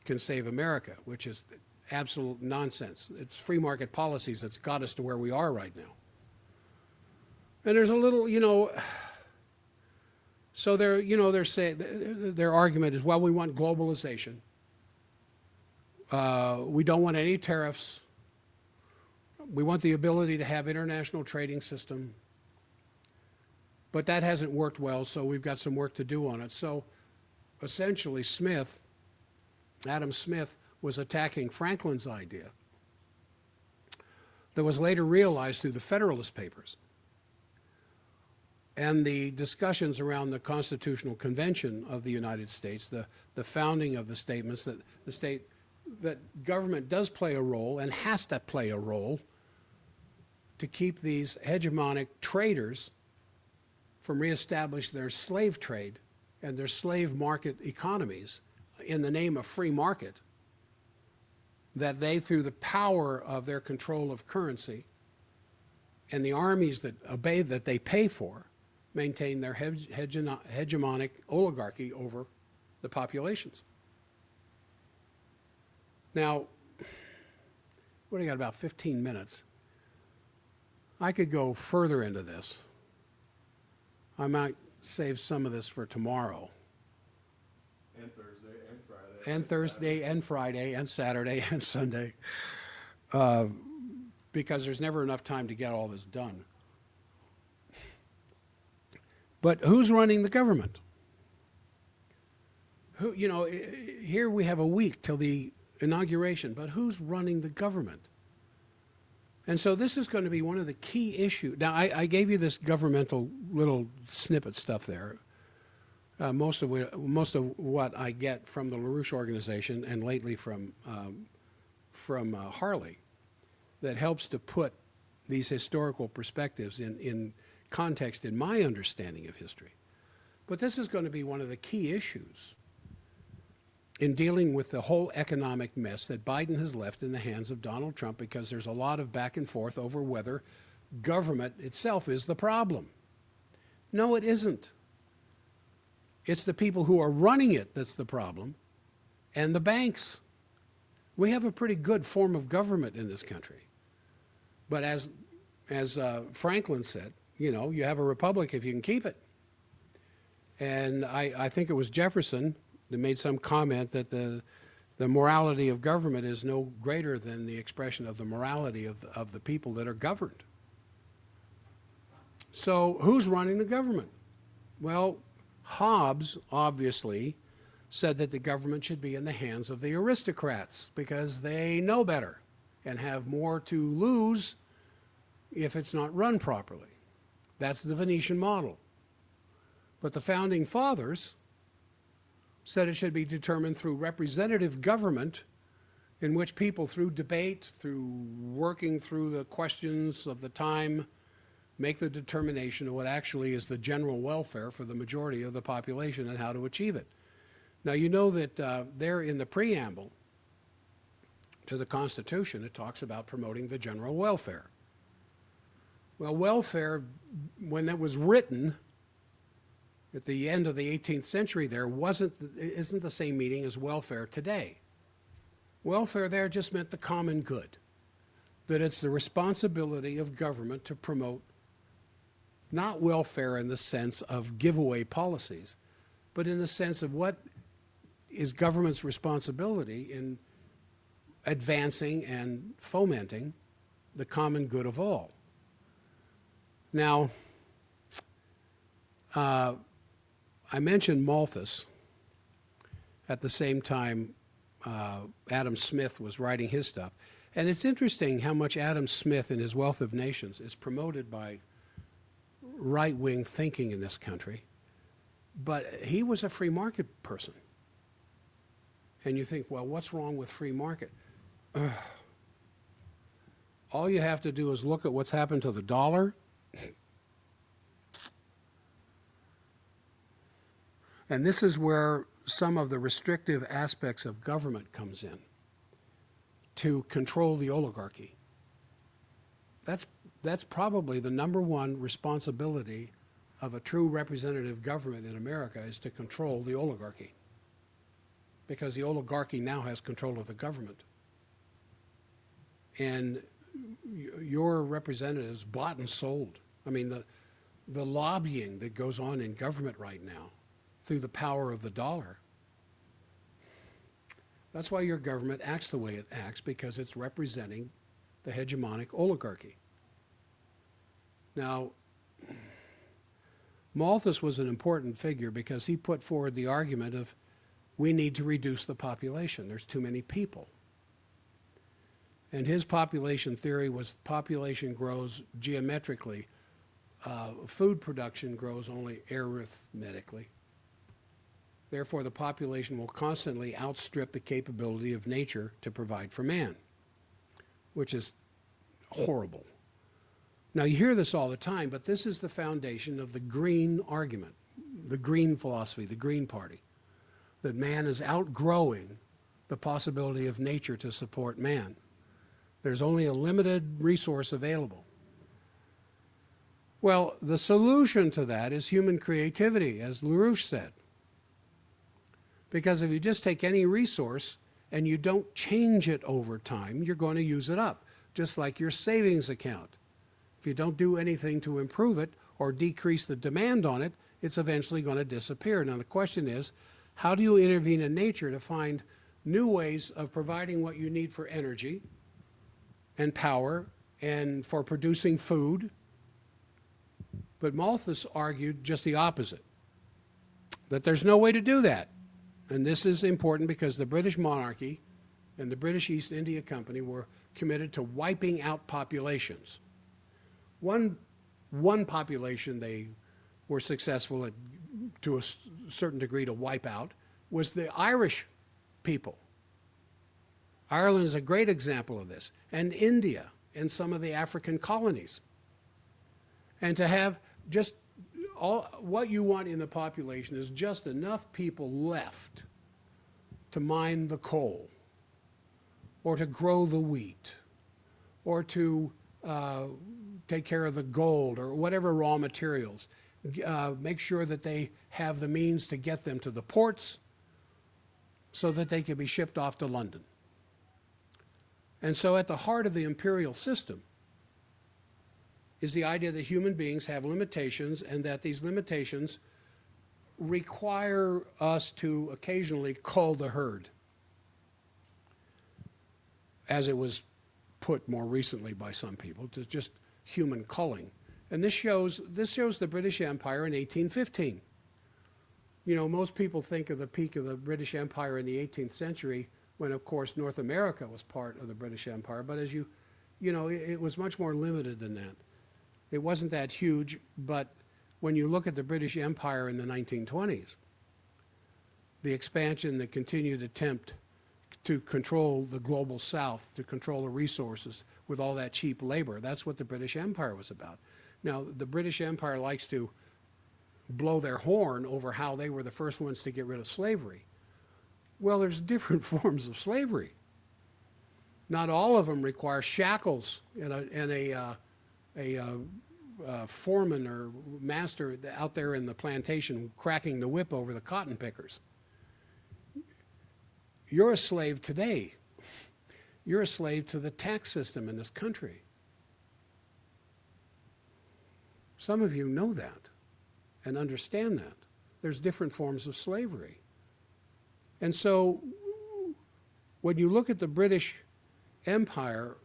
can save America, which is absolute nonsense. It's free market policies that's got us to where we are right now. And there's a little, so they're saying, their argument is, well, we want globalization. We don't want any tariffs. We want the ability to have international trading system. But that hasn't worked well, so we've got some work to do on it. So essentially Adam Smith was attacking Franklin's idea that was later realized through the Federalist Papers and the discussions around the Constitutional Convention of the United States, the founding of the statements that government does play a role and has to play a role to keep these hegemonic traders from reestablish their slave trade and their slave market economies in the name of free market, that they, through the power of their control of currency and the armies that obey, that they pay for, maintain their hegemonic oligarchy over the populations. Now, what do I got, about 15 minutes? I could go further into this. I might save some of this for tomorrow. And Thursday and Friday. And Thursday and Friday and Saturday and Sunday. Because there's never enough time to get all this done. But who's running the government? Who, here we have a week till the inauguration, but who's running the government? And so this is going to be one of the key issues. Now, I gave you this governmental little snippet stuff there. Most of what I get from the LaRouche organization and lately from Harley, that helps to put these historical perspectives in context in my understanding of history. But this is going to be one of the key issues in dealing with the whole economic mess that Biden has left in the hands of Donald Trump, because there's a lot of back and forth over whether government itself is the problem. No, it isn't. It's the people who are running it that's the problem, and the banks. We have a pretty good form of government in this country. But as Franklin said, you have a republic if you can keep it. And I think it was Jefferson that made some comment that the morality of government is no greater than the expression of the morality of the people that are governed. So who's running the government? Well, Hobbes obviously said that the government should be in the hands of the aristocrats because they know better and have more to lose if it's not run properly. That's the Venetian model. But the founding fathers said it should be determined through representative government, in which people, through debate, through working through the questions of the time, make the determination of what actually is the general welfare for the majority of the population and how to achieve it. Now, you know that there in the preamble to the Constitution, it talks about promoting the general welfare. Well, welfare, when it was written at the end of the 18th century there, isn't the same meaning as welfare today. Welfare there just meant the common good, that it's the responsibility of government to promote not welfare in the sense of giveaway policies, but in the sense of what is government's responsibility in advancing and fomenting the common good of all. Now, I mentioned Malthus at the same time Adam Smith was writing his stuff. And it's interesting how much Adam Smith in his Wealth of Nations is promoted by right-wing thinking in this country. But he was a free market person. And you think, well, what's wrong with free market? All you have to do is look at what's happened to the dollar. And this is where some of the restrictive aspects of government comes in to control the oligarchy. That's probably the number one responsibility of a true representative government in America, is to control the oligarchy. Because the oligarchy now has control of the government. And your representatives bought and sold. I mean, the lobbying that goes on in government right now through the power of the dollar. That's why your government acts the way it acts, because it's representing the hegemonic oligarchy. Now, Malthus was an important figure because he put forward the argument of, we need to reduce the population. There's too many people. And his population theory was population grows geometrically. Food production grows only arithmetically. Therefore, the population will constantly outstrip the capability of nature to provide for man, which is horrible. Now, you hear this all the time, but this is the foundation of the green argument, the green philosophy, the Green Party, that man is outgrowing the possibility of nature to support man. There's only a limited resource available. Well, the solution to that is human creativity, as LaRouche said. Because if you just take any resource and you don't change it over time, you're going to use it up, just like your savings account. If you don't do anything to improve it or decrease the demand on it, it's eventually going to disappear. Now, the question is, how do you intervene in nature to find new ways of providing what you need for energy and power and for producing food? But Malthus argued just the opposite, that there's no way to do that. And this is important because the British monarchy and the British East India Company were committed to wiping out populations. One population they were successful at, to a certain degree, to wipe out was the Irish people. Ireland is a great example of this, and India and some of the African colonies. And to have just all, what you want in the population is just enough people left to mine the coal, or to grow the wheat, or to take care of the gold, or whatever raw materials. Make sure that they have the means to get them to the ports so that they can be shipped off to London. And so at the heart of the imperial system is the idea that human beings have limitations, and that these limitations require us to occasionally cull the herd, as it was put more recently by some people, to just human culling. And this shows the British Empire in 1815. You know, most people think of the peak of the British Empire in the 18th century when, of course, North America was part of the British Empire. But as you know, it was much more limited than that. It wasn't that huge, but when you look at the British Empire in the 1920s, the expansion, the continued attempt to control the global south, to control the resources with all that cheap labor, that's what the British Empire was about. Now, the British Empire likes to blow their horn over how they were the first ones to get rid of slavery. Well, there's different forms of slavery. Not all of them require shackles and a foreman or master out there in the plantation cracking the whip over the cotton pickers. You're a slave today. You're a slave to the tax system in this country. Some of you know that and understand that. There's different forms of slavery. And so when you look at the British Empire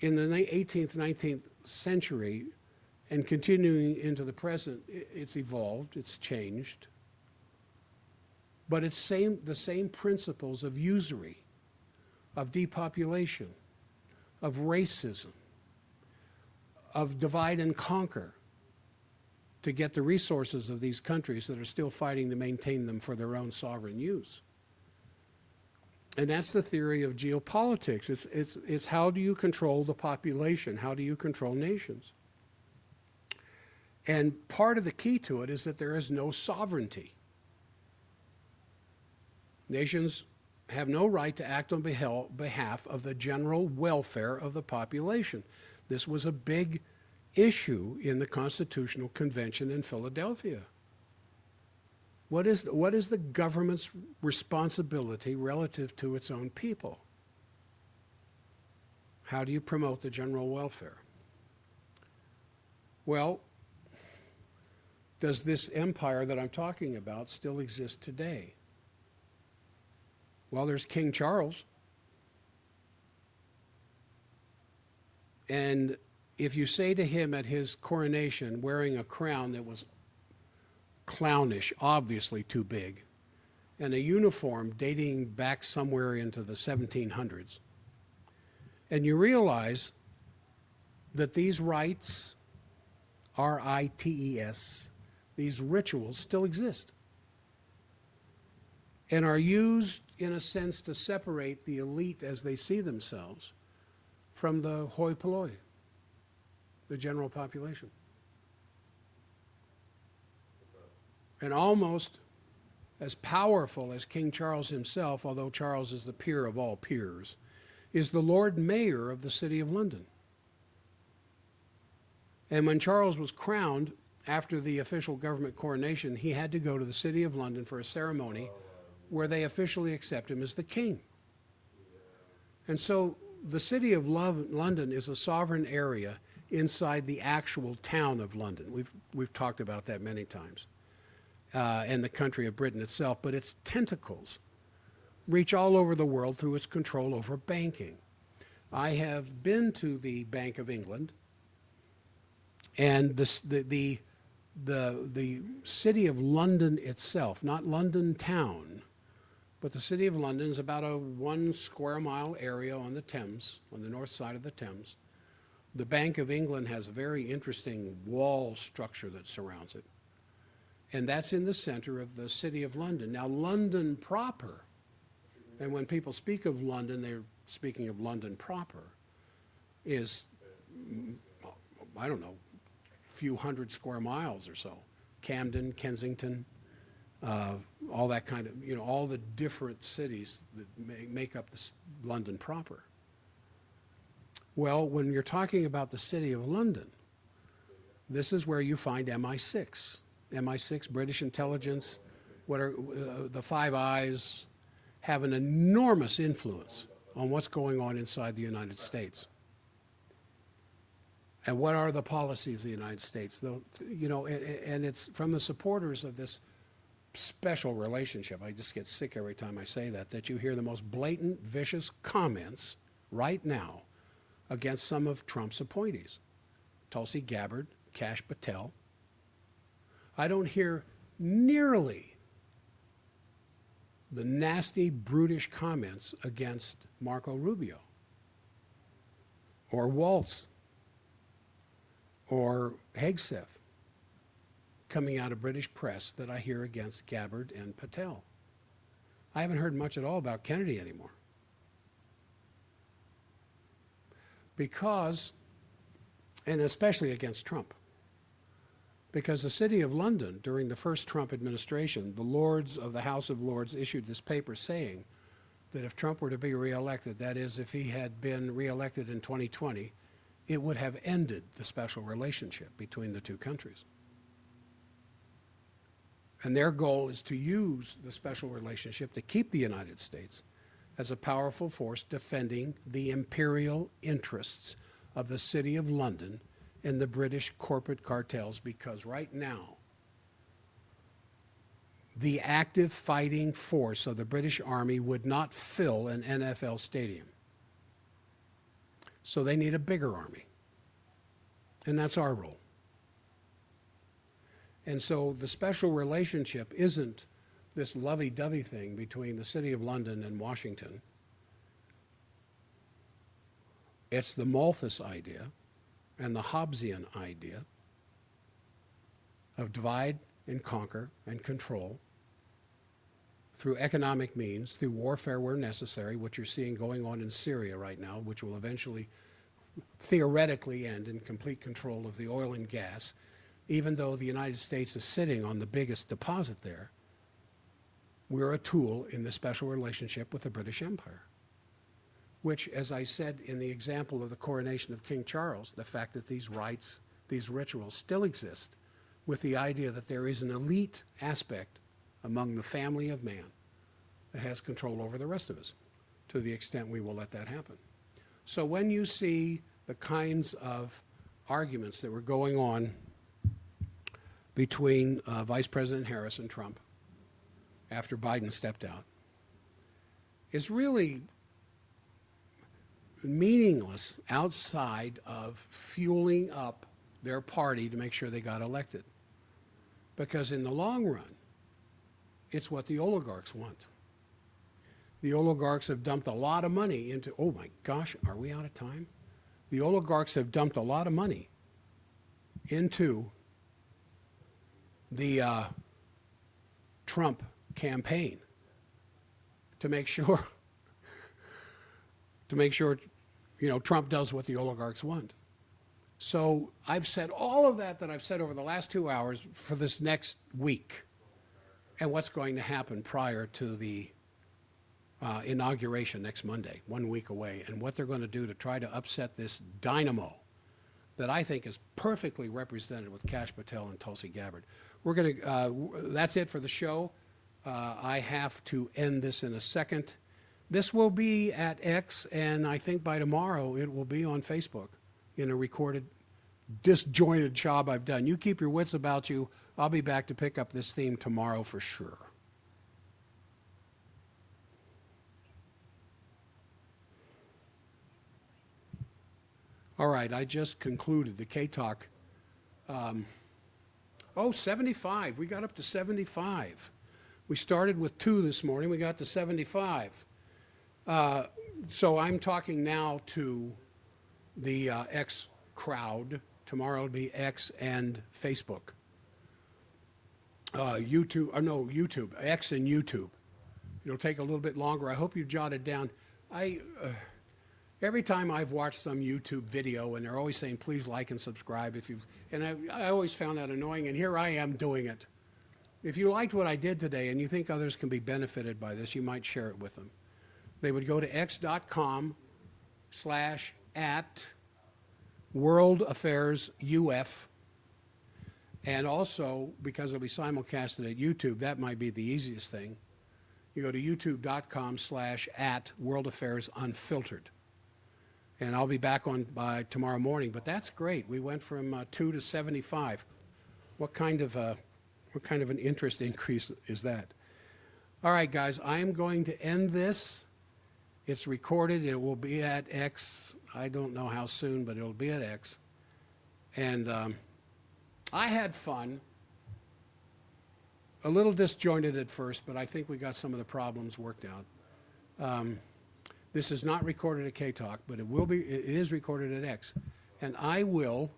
in the 18th, 19th century and continuing into the present, it's evolved, it's changed. But it's the same principles of usury, of depopulation, of racism, of divide and conquer to get the resources of these countries that are still fighting to maintain them for their own sovereign use. And that's the theory of geopolitics. It's how do you control the population? How do you control nations? And part of the key to it is that there is no sovereignty. Nations have no right to act on behalf of the general welfare of the population. This was a big issue in the Constitutional Convention in Philadelphia. What is the government's responsibility relative to its own people? How do you promote the general welfare? Well, does this empire that I'm talking about still exist today? Well, there's King Charles. And if you say to him at his coronation, wearing a crown that was clownish, obviously too big, and a uniform dating back somewhere into the 1700s, and you realize that these rites, R-I-T-E-S, these rituals still exist and are used in a sense to separate the elite as they see themselves from the hoi polloi, the general population. And almost as powerful as King Charles himself, although Charles is the peer of all peers, is the Lord Mayor of the City of London. And when Charles was crowned, after the official government coronation, he had to go to the City of London for a ceremony where they officially accept him as the king. And so the City of London is a sovereign area inside the actual town of London. We've talked about that many times. And the country of Britain itself, but its tentacles reach all over the world through its control over banking. I have been to the Bank of England, and the City of London itself, not London town, but the City of London is about a 1 square mile area on the Thames, on the north side of the Thames. The Bank of England has a very interesting wall structure that surrounds it. And that's in the center of the City of London. Now, London proper, and when people speak of London, they're speaking of London proper, is, I don't know, a few hundred square miles or so. Camden, Kensington, all that kind of, all the different cities that make up London proper. Well, when you're talking about the City of London, this is where you find MI6. MI6, British intelligence, what are the Five Eyes, have an enormous influence on what's going on inside the United States. And what are the policies of the United States? And it's from the supporters of this special relationship, I just get sick every time I say that you hear the most blatant, vicious comments right now against some of Trump's appointees. Tulsi Gabbard, Kash Patel. I don't hear nearly the nasty, brutish comments against Marco Rubio or Waltz or Hegseth coming out of British press that I hear against Gabbard and Patel. I haven't heard much at all about Kennedy anymore. Because, and especially against Trump, Because the City of London, during the first Trump administration, the Lords of the House of Lords issued this paper saying that if Trump were to be reelected, that is, if he had been reelected in 2020, it would have ended the special relationship between the two countries. And their goal is to use the special relationship to keep the United States as a powerful force defending the imperial interests of the City of London and the British corporate cartels, because right now, the active fighting force of the British Army would not fill an NFL stadium. So they need a bigger army. And that's our role. And so the special relationship isn't this lovey-dovey thing between the City of London and Washington. It's the Malthus idea and the Hobbesian idea of divide and conquer and control through economic means, through warfare where necessary, what you're seeing going on in Syria right now, which will eventually theoretically end in complete control of the oil and gas, even though the United States is sitting on the biggest deposit there. We're a tool in the special relationship with the British Empire, which, as I said in the example of the coronation of King Charles, the fact that these rites, these rituals still exist, with the idea that there is an elite aspect among the family of man that has control over the rest of us, to the extent we will let that happen. So when you see the kinds of arguments that were going on between Vice President Harris and Trump after Biden stepped out, is really meaningless outside of fueling up their party to make sure they got elected. Because in the long run, it's what the oligarchs want. The oligarchs have dumped a lot of money into, oh my gosh, are we out of time? The oligarchs have dumped a lot of money into the Trump campaign to make sure Trump does what the oligarchs want. So I've said all of that I've said over the last 2 hours for this next week and what's going to happen prior to the inauguration next Monday, 1 week away, and what they're going to do to try to upset this dynamo that I think is perfectly represented with Kash Patel and Tulsi Gabbard. We're going to, that's it for the show. I have to end this in a second. This will be at X, and I think by tomorrow it will be on Facebook in a recorded, disjointed job I've done. You keep your wits about you. I'll be back to pick up this theme tomorrow for sure. All right, I just concluded the K-Talk. 75. We got up to 75. We started with 2 this morning. We got to 75. So I'm talking now to the X crowd. Tomorrow it'll be X and Facebook. YouTube, X and YouTube. It'll take a little bit longer. I hope you jotted down. Every time I've watched some YouTube video, and they're always saying, please like and subscribe if you've, and I always found that annoying, and here I am doing it. If you liked what I did today and you think others can be benefited by this, you might share it with them. They would go to x.com/@worldaffairsuf. And also, because it'll be simulcasted at YouTube, that might be the easiest thing. You go to youtube.com/@worldaffairs_unfiltered. And I'll be back on by tomorrow morning. But that's great. We went from 2 to 75. What kind of an interest increase is that? All right, guys, I am going to end this. It's recorded. It will be at X. I don't know how soon, but it'll be at X. And I had fun. A little disjointed at first, but I think we got some of the problems worked out. This is not recorded at K-Talk, but it will be. It is recorded at X. And I will